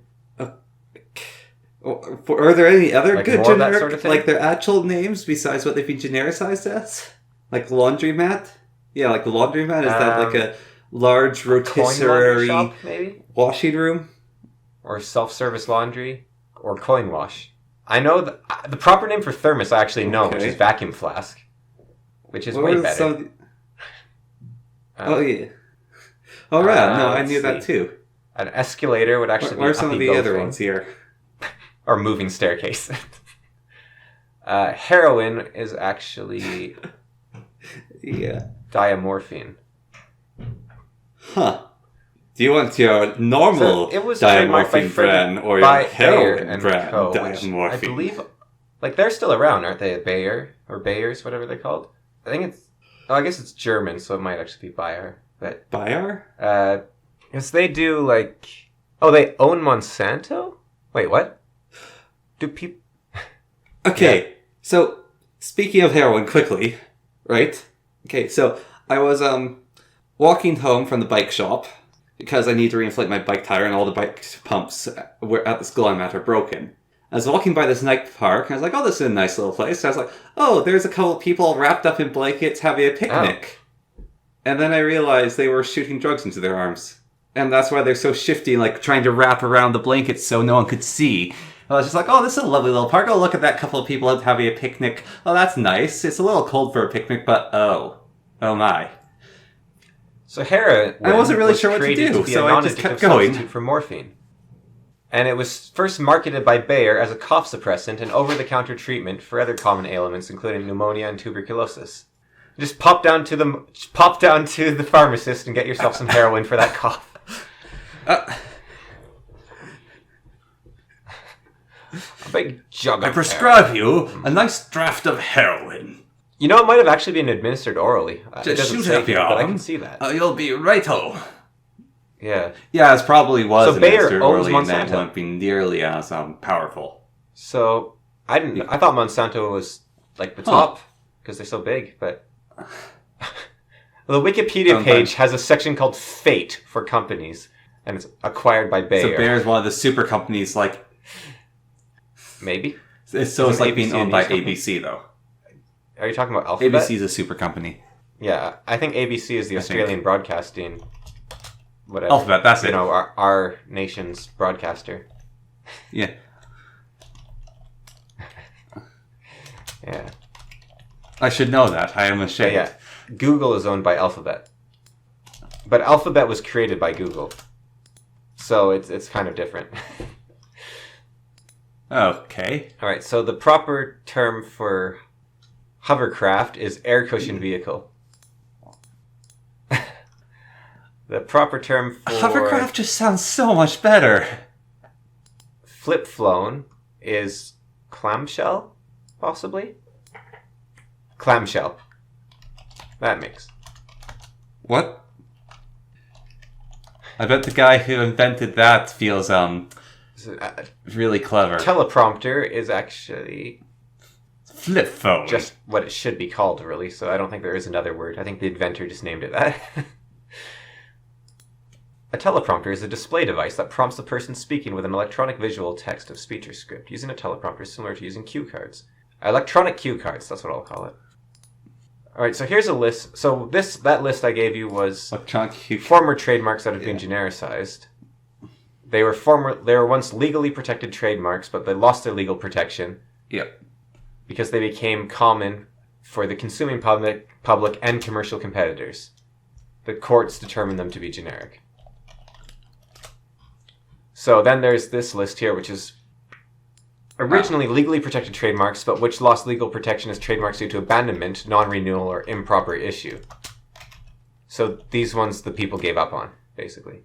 B: Are there any other
A: like
B: good
A: generic,
B: sort of like their actual names besides what they've been genericized as? Like laundromat? Yeah, like the laundromat, is that like a large rotisserie
A: shop, maybe?
B: Washing room?
A: Or self-service laundry? Or coin wash? I know the proper name for thermos I actually know, which is vacuum flask. Which is way better.
B: Oh, yeah. Oh, right. No, I knew that too.
A: An escalator would actually be
B: What are some of the other ones here?
A: Or moving staircase. Heroin is actually diamorphine.
B: Huh. Do you want your normal diamorphine brand or your heroin brand diamorphine?
A: I believe, like, they're still around, aren't they? Bayer or Bayers, whatever they're called. I think it's. Oh, I guess it's German, so it might actually be Bayer. But
B: Bayer?
A: Yes, they do like. Oh, they own Monsanto. Wait, what? Do people?
B: Okay, so speaking of heroin, quickly, right? Okay, so I was walking home from the bike shop because I need to reinflate my bike tire and all the bike pumps at the school I'm at are broken. I was walking by this night park and I was like, oh, this is a nice little place. So I was like, oh, there's a couple of people wrapped up in blankets having a picnic. Oh. And then I realized they were shooting drugs into their arms. And that's why they're so shifty, like trying to wrap around the blankets so no one could see. I was just like, oh, this is a lovely little park. Oh, look at that couple of people having a picnic. Oh, that's nice. It's a little cold for a picnic, but oh my.
A: So heroin
B: I wasn't really sure what to do, so I just kept going.
A: Substitute for morphine. And it was first marketed by Bayer as a cough suppressant and over-the-counter treatment for other common ailments, including pneumonia and tuberculosis. Just pop down to the pharmacist and get yourself some heroin for that cough. A big jug of
B: I prescribe you a nice draft of heroin.
A: You know, it might have actually been administered orally.
B: Just shoot up your arm.
A: But I can see that.
B: You'll be righto.
A: Yeah.
B: Yeah, it probably was
A: so
B: administered
A: Bayer owns
B: orally, and that
A: Monsanto.
B: won't be nearly as powerful.
A: So I thought Monsanto was like the top because they're so big, but the Wikipedia page has a section called Fate for companies, and it's acquired by Bayer.
B: So Bayer is one of the super companies, like.
A: Maybe.
B: It's like being owned by ABC, though.
A: Are you talking about Alphabet?
B: ABC is a super company.
A: Yeah, I think ABC is the Australian Broadcasting. Whatever.
B: Alphabet, that's it.
A: You know, our nation's broadcaster.
B: Yeah.
A: Yeah.
B: I should know that. I am ashamed.
A: Yeah. Google is owned by Alphabet. But Alphabet was created by Google. So it's kind of different.
B: Okay.
A: All right, so the proper term for hovercraft is air cushion vehicle. The proper term for
B: hovercraft just sounds so much better.
A: flip flown is clamshell, possibly? Clamshell. That makes...
B: What? I bet the guy who invented that feels really clever.
A: Teleprompter is actually
B: flip phone.
A: just what it should be called, really, so I don't think there is another word. I think the inventor just named it that. A teleprompter is a display device that prompts the person speaking with an electronic visual text of speech or script. Using a teleprompter is similar to using cue cards. Electronic cue cards, that's what I'll call it. Alright, so here's a list. So that list I gave you was former trademarks that have been genericized. They were once legally protected trademarks, but they lost their legal protection.
B: Yep.
A: Because they became common for the consuming public and commercial competitors. The courts determined them to be generic. So then there's this list here, which is originally legally protected trademarks, but which lost legal protection as trademarks due to abandonment, non-renewal, or improper issue. So these ones the people gave up on, basically.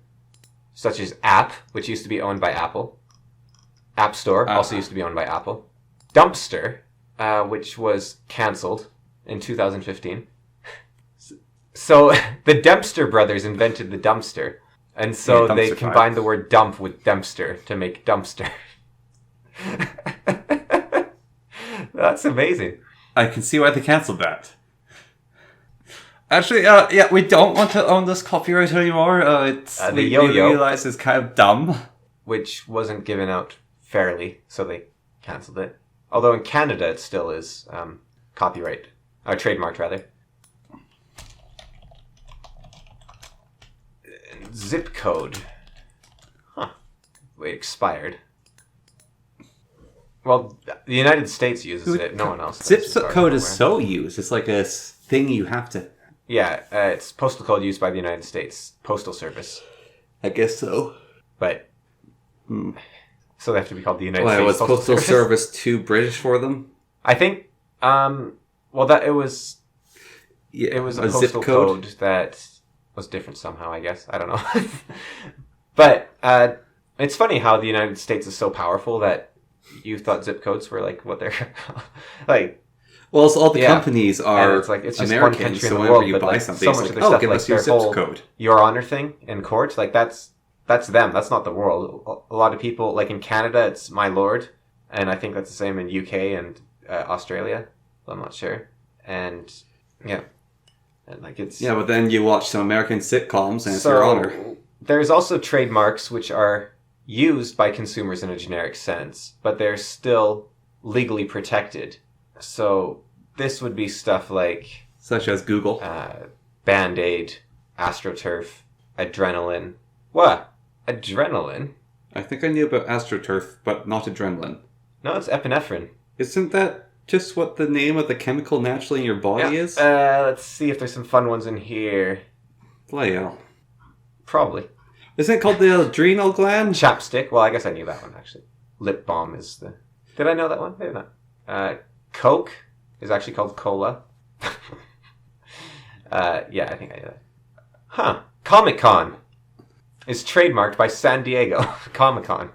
A: Such as App, which used to be owned by Apple. App Store, also used to be owned by Apple. Dumpster, which was cancelled in 2015. So the Dempster brothers invented the dumpster. And so they combined the word dump with Dempster to make dumpster. That's amazing.
B: I can see why they cancelled that. Actually, we don't want to own this copyright anymore. We realize it's kind of dumb.
A: Which wasn't given out fairly, so they cancelled it. Although in Canada it still is copyright. Or trademarked, rather. Zip code. Huh. Wait, expired. Well, the United States uses it. No one else does.
B: Zip code is so used. It's like a thing you have to...
A: Yeah, it's postal code used by the United States Postal Service.
B: I guess so.
A: But... So they have to be called the United States
B: Postal Postal Service too British for them?
A: I think... it was... Yeah, it was a postal zip code that... was different somehow, I guess. I don't know. But it's funny how the United States is so powerful that you thought zip codes were like what they're like.
B: Well, so all the companies are
A: it's just
B: American,
A: one country
B: so
A: in the
B: whenever
A: world,
B: you
A: but
B: buy
A: like,
B: something,
A: so much
B: it's
A: of
B: like,
A: their stuff,
B: give
A: like
B: us your
A: their
B: zip
A: whole
B: code.
A: Your Honor thing in court, like that's them. That's not the world. A lot of people, like in Canada, it's my lord, and I think that's the same in UK and Australia. I'm not sure, and yeah. And like it's
B: but then you watch some American sitcoms and it's Your Honor.
A: There's also trademarks which are used by consumers in a generic sense, but they're still legally protected. So this would be stuff like...
B: Such as Google.
A: Band-Aid, AstroTurf, Adrenaline. What? Adrenaline?
B: I think I knew about AstroTurf, but not Adrenaline.
A: No, it's epinephrine.
B: Isn't that just what the name of the chemical naturally in your body is?
A: Let's see if there's some fun ones in here.
B: Bloody hell.
A: Probably.
B: Isn't it called the adrenal gland?
A: Chapstick. Well, I guess I knew that one, actually. Lip balm is the... Did I know that one? Maybe not. Coke is actually called cola. Yeah, I think I knew that. Huh. Comic-Con is trademarked by San Diego Comic-Con.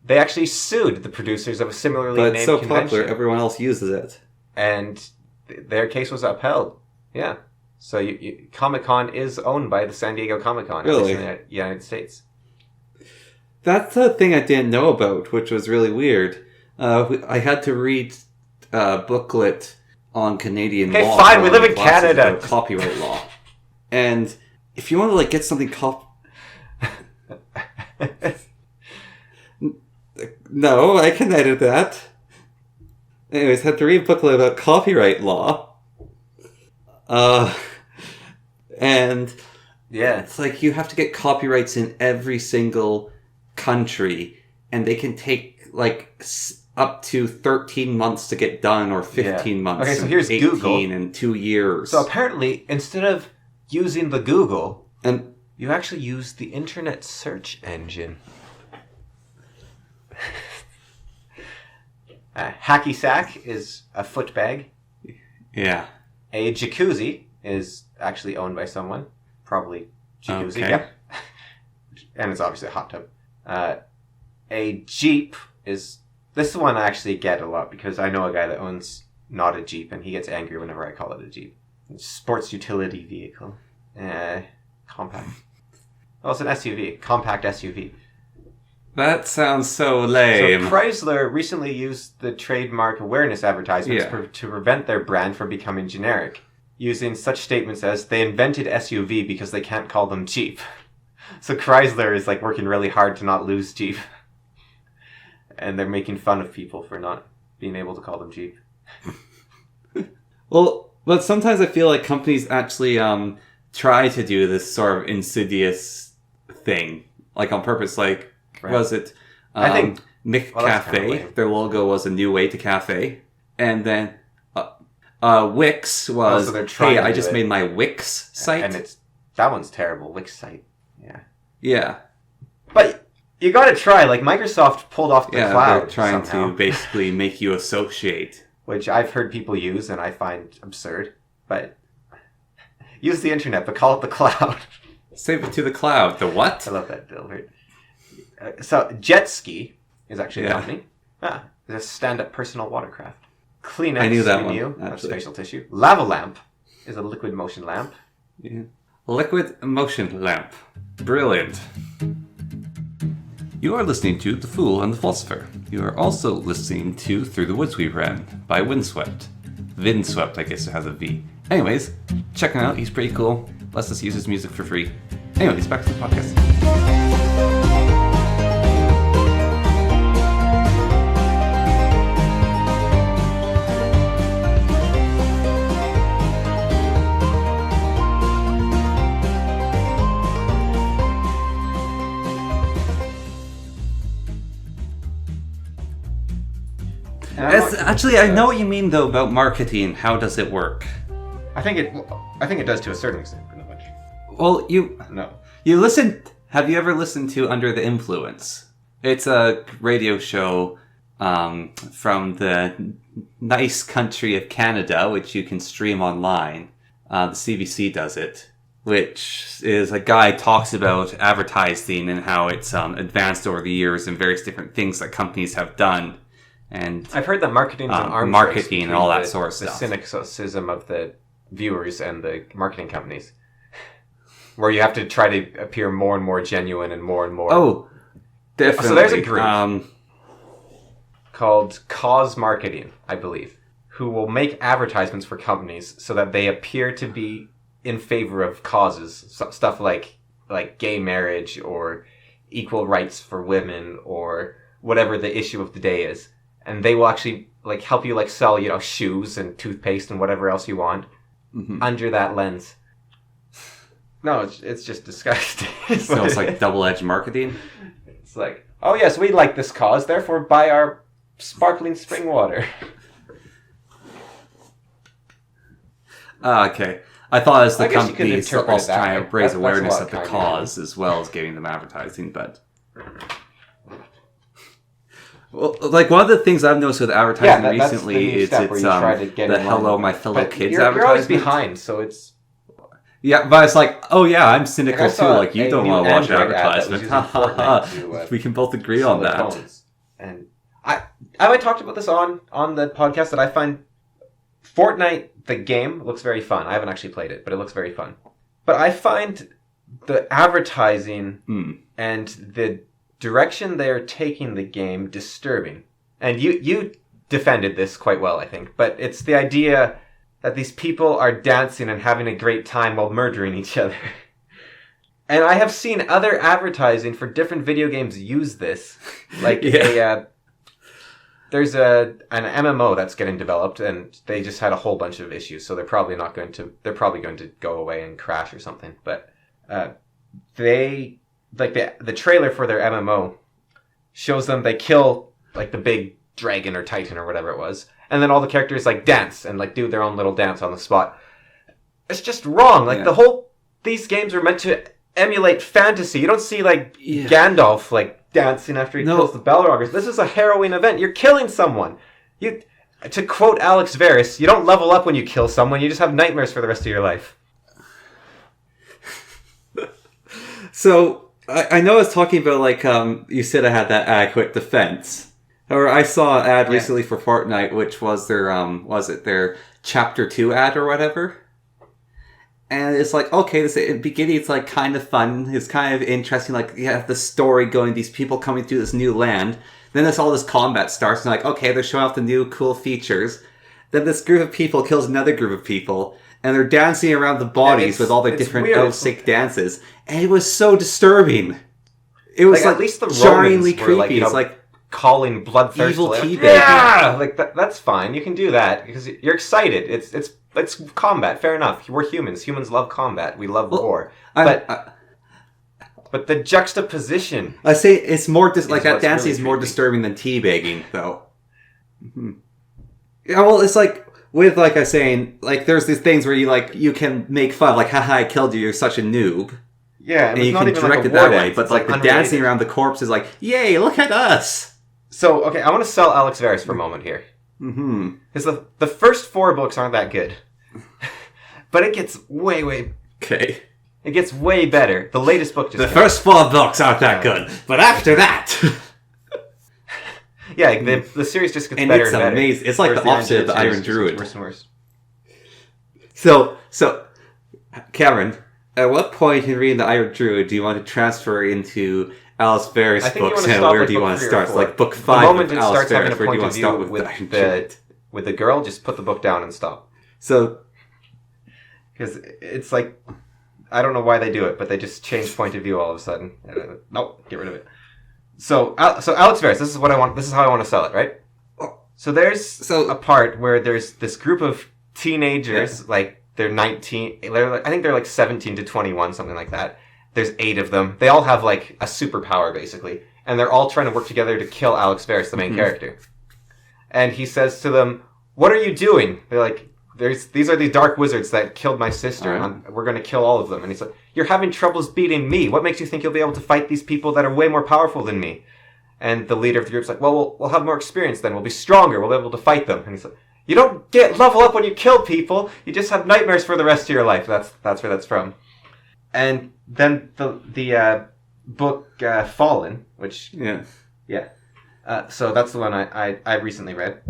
A: They actually sued the producers of a similarly named convention. But it's so popular,
B: everyone else uses it.
A: And their case was upheld. Yeah. So Comic-Con is owned by the San Diego Comic-Con,
B: really?
A: At least in the United States.
B: That's a thing I didn't know about, which was really weird. I had to read a booklet on Canadian law.
A: Okay, fine, we live in Canada.
B: Copyright law. And if you want to get something No, I can edit that. Anyways, I had to read a booklet about copyright law. And
A: yeah,
B: it's like you have to get copyrights in every single country, and they can take like up to 13 months to get done, or 15 months.
A: Okay, so here's
B: 18
A: Google.
B: and 2 years.
A: So apparently, instead of using the Google,
B: and
A: you actually use the internet search engine. Hacky sack is a foot bag.
B: Yeah.
A: A jacuzzi is actually owned by someone. Probably jacuzzi.
B: Okay.
A: Yep. And it's obviously a hot tub. a Jeep is... This one I actually get a lot because I know a guy that owns not a Jeep and he gets angry whenever I call it a Jeep. Sports utility vehicle. Compact. Oh, it's an SUV. Compact SUV.
B: That sounds so lame.
A: So Chrysler recently used the trademark awareness advertisements to prevent their brand from becoming generic, using such statements as, they invented SUV because they can't call them Jeep. So Chrysler is like working really hard to not lose Jeep. And they're making fun of people for not being able to call them Jeep.
B: Well, but sometimes I feel like companies actually try to do this sort of insidious thing, like on purpose. Like, was it
A: I think
B: McCafe? Their logo was a new way to cafe, and then Wix was, hey, I just made my Wix site,
A: and that one's terrible. Wix site,
B: yeah.
A: But you got to try. Like Microsoft pulled off the cloud.
B: They're trying
A: somehow.
B: to basically make you associate.
A: Which I've heard people use, and I find absurd. But use the internet, but call it the cloud.
B: Save it to the cloud. The what?
A: I love that, Dilbert. So, Jet Ski is actually a company. It's a stand-up personal watercraft. Kleenex,
B: I knew that
A: Renew,
B: one.
A: that's facial tissue. Lava Lamp is a liquid motion lamp.
B: Yeah. Liquid motion lamp. Brilliant. You are listening to The Fool and the Philosopher. You are also listening to Through the Woods We Ran by Vindsvept. Vindsvept, I guess it has a V. Anyways, check him out. He's pretty cool. Lets us use his music for free. Anyways, back to the podcast. Actually, I know what you mean though about marketing. How does it work?
A: I think it does to a certain extent, but not much.
B: Well, you listen. Have you ever listened to Under the Influence? It's a radio show from the nice country of Canada, which you can stream online. The CBC does it, which is a guy talks about advertising and how it's advanced over the years and various different things that companies have done. And
A: I've heard that marketing
B: and all that sort of stuff.
A: The cynicism of the viewers and the marketing companies, where you have to try to appear more and more genuine and more.
B: Oh, definitely.
A: So there's a group called Cause Marketing, I believe, who will make advertisements for companies so that they appear to be in favor of causes, stuff like gay marriage or equal rights for women or whatever the issue of the day is. And they will actually help you sell, shoes and toothpaste and whatever else you want under that lens. No, it's just disgusting.
B: So it's like double-edged marketing?
A: It's like, oh yes, we like this cause, therefore buy our sparkling spring water.
B: Okay. I thought as the companies also trying to raise awareness of the cause as well as giving them advertising, but... Well, one of the things I've noticed with advertising recently is it's the Hello My Fellow Kids advertisement. You're always
A: behind, so it's...
B: Yeah, but it's I'm cynical too, you don't want to watch advertisement. We can both agree on that.
A: Phones. And have I talked about this on the podcast that I find Fortnite, the game, looks very fun. I haven't actually played it, but it looks very fun. But I find the advertising and the direction they're taking the game disturbing. And you defended this quite well, I think. But it's the idea that these people are dancing and having a great time while murdering each other. And I have seen other advertising for different video games use this. There's an MMO that's getting developed, and they just had a whole bunch of issues, so they're probably going to go away and crash or something. But they... the trailer for their MMO shows them they kill the big dragon or titan or whatever it was, and then all the characters dance and do their own little dance on the spot. It's just wrong. These games are meant to emulate fantasy. You don't see Gandalf dancing after he kills the Balroggers. This is a harrowing event. You're killing someone. To quote Alex Veris, you don't level up when you kill someone. You just have nightmares for the rest of your life.
B: So I know I was talking about, like, you said I had that adequate defense. Or I saw an ad recently for Fortnite, which was their, their Chapter 2 ad or whatever? And it's like, okay, this in the beginning it's like kind of fun, it's kind of interesting, like you have the story going, these people coming through this new land. Then all this combat starts, and like, okay, they're showing off the new cool features. Then this group of people kills another group of people, and they're dancing around the bodies with all their different out-sync dances. And it was so disturbing. It was like at least the jarringly creepy. Like,
A: it's like calling bloodthirst.
B: Evil teabag.
A: Yeah, like that's fine. You can do that because you're excited. It's combat. Fair enough. We're humans. Humans love combat. We love war. But the juxtaposition.
B: I say it's more like that dancing is more disturbing than teabagging, though. Mm-hmm. Yeah, well, it's like with like I was saying, like there's these things where you can make fun, like haha, I killed you. You're such a noob.
A: Yeah,
B: and you can direct it that way. But like the dancing around the corpse is like, yay, look at us.
A: So okay, I want to sell Alex Verus for a moment here.
B: Mm-hmm.
A: Because the first 4 books aren't that good, but it gets way
B: okay.
A: It gets way better. The latest book just
B: the first 4 books aren't that good, but after that,
A: yeah, the series just gets better and better.
B: It's amazing. It's like the opposite of the Iron Druid.
A: Worse and worse.
B: So, Cameron, at what point in reading the Iron Druid do you want to transfer into Alice Verus books, and where do you want to start? So like book 5
A: the moment
B: of
A: it
B: Alice
A: starts
B: Verus,
A: having a
B: where do
A: point
B: you want
A: of
B: to start
A: view
B: with
A: the girl, just put the book down and stop.
B: So,
A: because it's like, I don't know why they do it, but they just change point of view all of a sudden. Nope, get rid of it. So Alex Verus, this is what I want. This is how I want to sell it, right? So there's a part where there's this group of teenagers, like they're 19. I think they're like 17 to 21, something like that. There's 8 of them. They all have like a superpower, basically, and they're all trying to work together to kill Alex Verus, the main character. And he says to them, "What are you doing?" They're like, these are the dark wizards that killed my sister, and we're going to kill all of them. And he's like, "You're having troubles beating me. What makes you think you'll be able to fight these people that are way more powerful than me?" And the leader of the group's like, "Well, we'll have more experience then. We'll be stronger. We'll be able to fight them." And he's like, "You don't get level up when you kill people. You just have nightmares for the rest of your life." That's where that's from. And then the book Fallen, which so that's the one I recently read.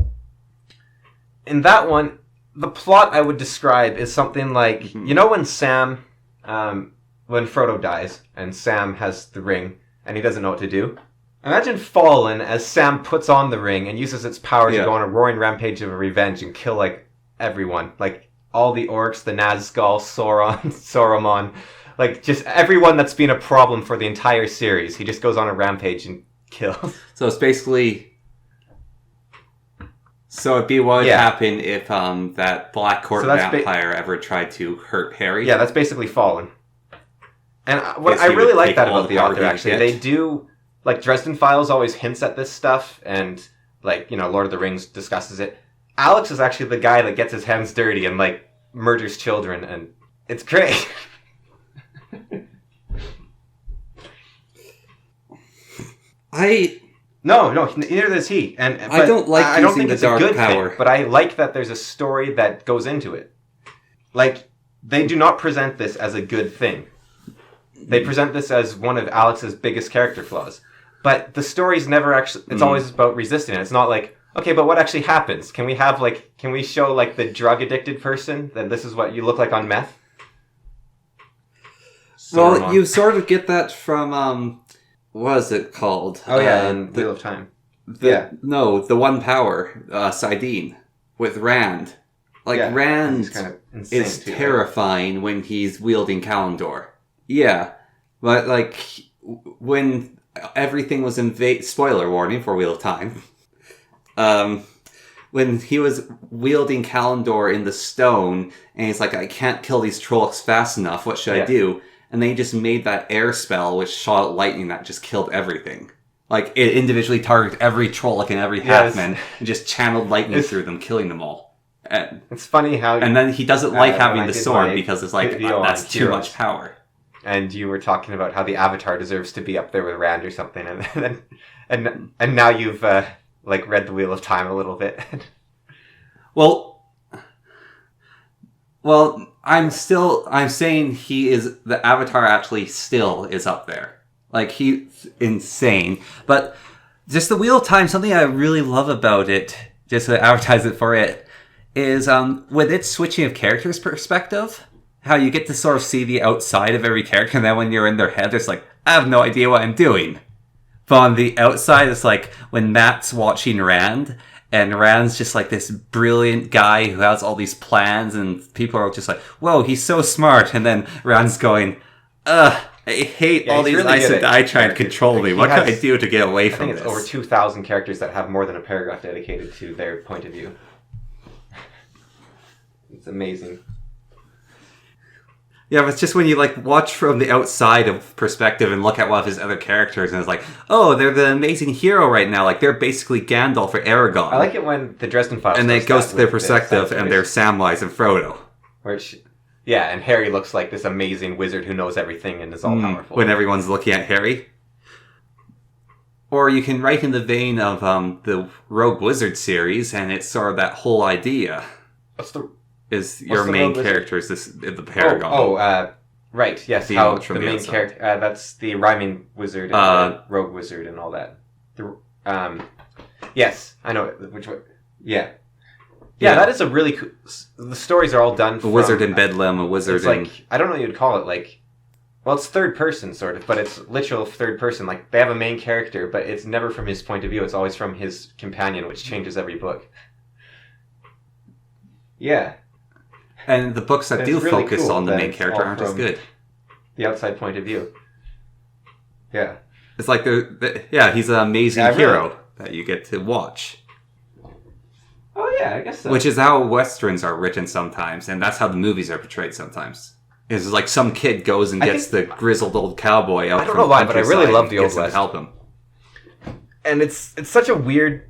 A: In that one, the plot I would describe is something like, you know when Sam, when Frodo dies, and Sam has the ring, and he doesn't know what to do? Imagine Fallen as Sam puts on the ring and uses its power to go on a roaring rampage of revenge and kill, like, everyone. Like, all the orcs, the Nazgul, Saruman, like, just everyone that's been a problem for the entire series. He just goes on a rampage and kills.
B: So it's basically... So it'd be what would happen if that Black Court vampire ever tried to hurt Harry?
A: Yeah, that's basically Fallen. And what I really like that about the author, actually. They do... Like, Dresden Files always hints at this stuff, and, like, you know, Lord of the Rings discusses it. Alex is actually the guy that gets his hands dirty and, like, murders children, and it's great. No, neither does he. And
B: I don't like
A: I don't think
B: the
A: it's
B: dark
A: a good
B: power.
A: thing, but I like that there's a story that goes into it. Like, they do not present this as a good thing. They present this as one of Alex's biggest character flaws. But the story's never actually... It's always about resisting it. It's not like, okay, but what actually happens? Can we show, like, the drug-addicted person that this is what you look like on meth?
B: Well, you sort of get that from, what is it called?
A: Oh, yeah, in Wheel of Time.
B: No, the One Power, Sidene, with Rand. Like, Rand kind of is terrifying when he's wielding Kalimdor. Yeah, but, like, when everything was spoiler warning for Wheel of Time. When he was wielding Kalimdor in the stone, and he's like, I can't kill these Trollocs fast enough, what should I do? And they just made that air spell, which shot out lightning that just killed everything. Like, it individually targeted every Trolloc and every Halfman, and just channeled lightning through them, killing them all. And
A: it's funny how...
B: And then he doesn't like having the sword, because it's like, that's too much power.
A: And you were talking about how the Avatar deserves to be up there with Rand or something, and now you've like read the Wheel of Time a little bit.
B: well, I'm saying the Avatar actually still is up there. Like, he's insane. But just the Wheel of Time, something I really love about it, just to advertise it for it, is with its switching of characters' perspective, how you get to sort of see the outside of every character, and then when you're in their head, it's like, I have no idea what I'm doing. But on the outside, it's like when Matt's watching Rand, and Rand's just like this brilliant guy who has all these plans, and people are just like, whoa, he's so smart. And then Rand's going, I hate all these Aes Sedai trying to control me. What can I do to get away from this?
A: I think it's over 2,000 characters that have more than a paragraph dedicated to their point of view. It's amazing.
B: Yeah, but it's just when you like watch from the outside of perspective and look at one of his other characters, and it's like, oh, they're the amazing hero right now. Like, they're basically Gandalf or Aragorn.
A: I like it when the Dresden Files...
B: And then it goes to their perspective, and they're Samwise and Frodo.
A: Yeah, and Harry looks like this amazing wizard who knows everything and is all-powerful.
B: When everyone's looking at Harry. Or you can write in the vein of the Rogue Wizard series, and it's sort of that whole idea. Is your main character is the Paragon.
A: Right, yes. How the main character... that's the Rhyming Wizard and the Rogue Wizard and all that. Yes, I know which one. Yeah. Yeah, that is a really cool... The stories are all done from...
B: A wizard in Bedlam, a wizard in...
A: I don't know what you'd call it, like... Well, it's third person, sort of, but it's literal third person. Like, they have a main character, but it's never from his point of view. It's always from his companion, which changes every book. Yeah.
B: And the books that do focus on the main character aren't as good.
A: The outside point of view. Yeah.
B: It's like, he's an amazing hero that you get to watch.
A: Oh, yeah, I guess so.
B: Which is how Westerns are written sometimes, and that's how the movies are portrayed sometimes. It's like some kid goes and gets the grizzled old cowboy out.
A: I don't know why, but I really love the Old West.
B: To help him.
A: And it's such a weird...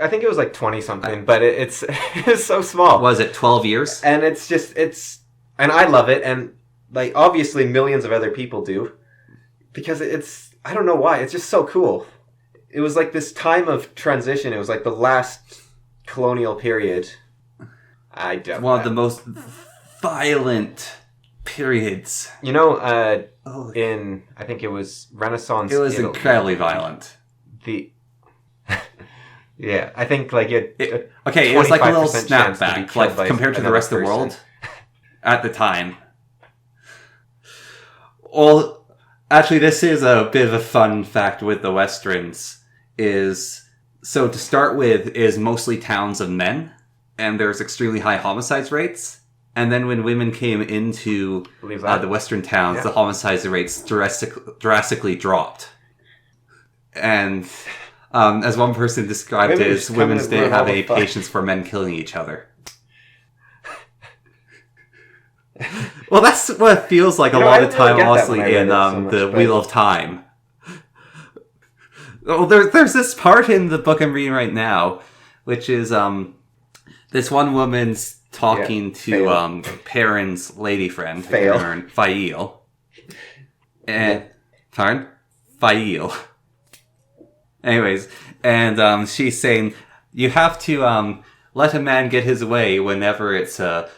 A: I think it was like 20-something, but it's so small.
B: Was it 12 years?
A: And and I love it, and like obviously millions of other people do, because I don't know why, it's just so cool. It was like this time of transition. It was like the last colonial period.
B: One of the most violent periods.
A: You know, in I think it was Renaissance.
B: It was
A: Italy,
B: incredibly violent.
A: Yeah, I think like it
B: was like a little snapback, like compared to the rest of the world at the time. Well, actually, this is a bit of a fun fact with the Westerns. So to start with, is mostly towns of men, and there's extremely high homicides rates. And then when women came into the Western towns, the homicides rates drastically dropped. And as one person described it, women didn't have any patience for men killing each other. Well, that's what it feels like a lot of time, honestly, in the Wheel of Time. Oh, there's this part in the book I'm reading right now, which is this one woman's talking to Perrin's lady friend, Fael. And Fael. Anyways, and she's saying you have to let a man get his way whenever it's a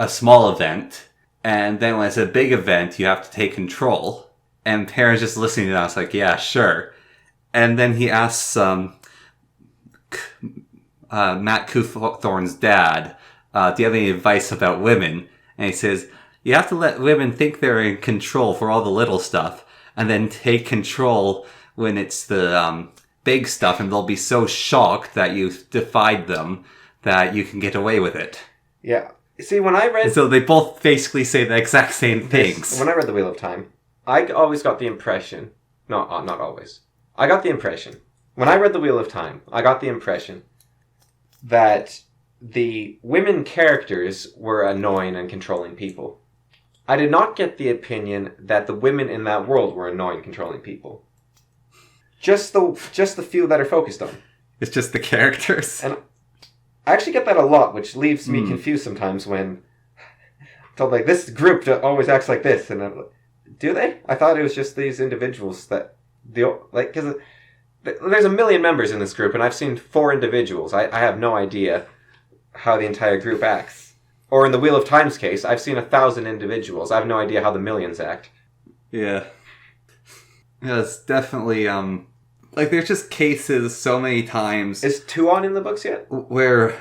B: small event, and then when it's a big event, you have to take control. And Perrin's just listening to us like, yeah, sure. And then he asks Matt Coothorn's dad, do you have any advice about women? And he says, you have to let women think they're in control for all the little stuff, and then take control when it's the big stuff, and they'll be so shocked that you've defied them that you can get away with it.
A: Yeah. See, when I read...
B: So they both basically say the exact same things.
A: When I read The Wheel of Time, I always got the impression... not always. I got the impression... When I read The Wheel of Time, I got the impression that the women characters were annoying and controlling people. I did not get the opinion that the women in that world were annoying, controlling people. Just the few that are focused on.
B: It's just the characters.
A: And I actually get that a lot, which leaves me confused sometimes when I'm told, like, this group always acts like this. And I'm like, do they? I thought it was just these individuals that... because there's a million members in this group, and I've seen 4 individuals. I have no idea how the entire group acts. Or in the Wheel of Time's case, I've seen 1,000 individuals. I have no idea how the millions act.
B: Yeah. Yeah, it's definitely, like, there's just cases so many times...
A: Is Tuon in the books yet?
B: Where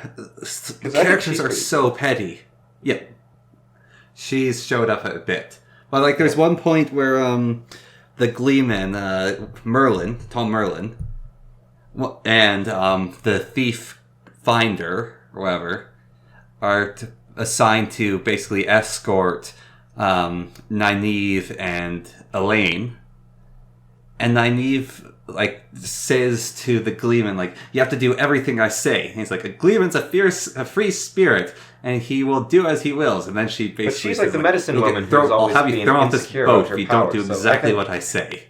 B: characters are so petty. Yeah. She's showed up a bit. But, like, there's one point where, the Gleeman, Tom Merlin, and, the Thief Finder, or whatever, are assigned to basically escort, Nynaeve and Elaine. And Nynaeve, like, says to the Gleeman, like, you have to do everything I say. And he's like, a Gleeman's a free spirit, and he will do as he wills. And then she basically
A: but she's like the medicine woman
B: I'll have you thrown off this boat if you don't do exactly what I say.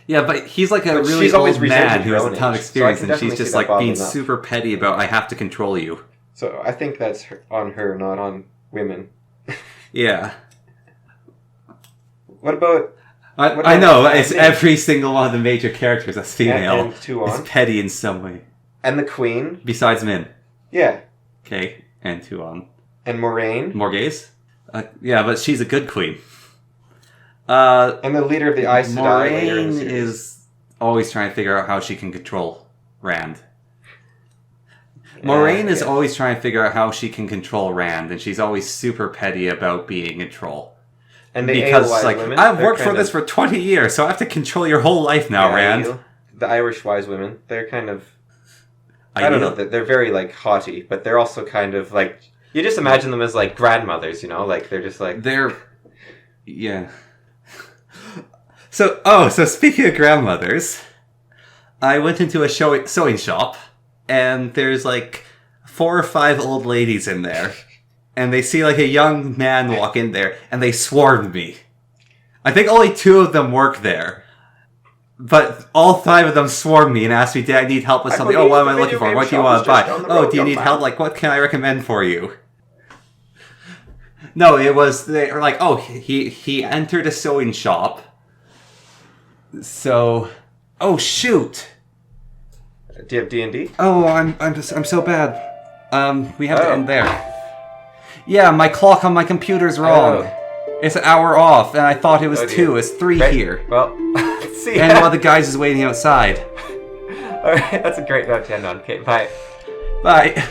B: Yeah, but he's like a really old man who has a ton of experience, and she's just like being super petty about, I have to control you.
A: So I think that's on her, not on women.
B: Yeah.
A: What about...
B: I know, it's every single one of the major characters that's female
A: and Tuon.
B: is petty in some way.
A: And the Queen.
B: Besides Min.
A: Yeah.
B: Okay, and Tuon.
A: And Moraine.
B: Morghese? Yeah, but she's a good queen.
A: And the leader of the Aes Sedai later in the series.
B: Is always trying to figure out how she can control Rand. Moraine is always trying to figure out how she can control Rand, and she's always super petty about being in control.
A: And
B: because like, women, I've worked for this for 20 years, so I have to control your whole life now, Rand.
A: The Irish wise women, they're kind of... I don't know, they're very, like, haughty, but they're also kind of, like... You just imagine them as, like, grandmothers, you know? Like, they're just, like...
B: They're... Yeah. So speaking of grandmothers, I went into a sewing shop, and there's, like, 4 or 5 old ladies in there. And they see, like, a young man walk in there, and they swarmed me. I think only 2 of them work there. But all 5 of them swarmed me and asked me, did I need help with something? Oh, what am I looking for? What do you want to buy? Oh, do you need help? Like, what can I recommend for you? No, it was, they were like, oh, he entered a sewing shop. So, oh, shoot.
A: Do you have D&D?
B: Oh, I'm so bad. We have to end there. Yeah, my clock on my computer's wrong. It's an hour off, and I thought it was 2. It's 3 here.
A: Well, see ya.
B: And one of the guys is waiting outside.
A: Alright, that's a great note to end on. Okay, bye.
B: Bye.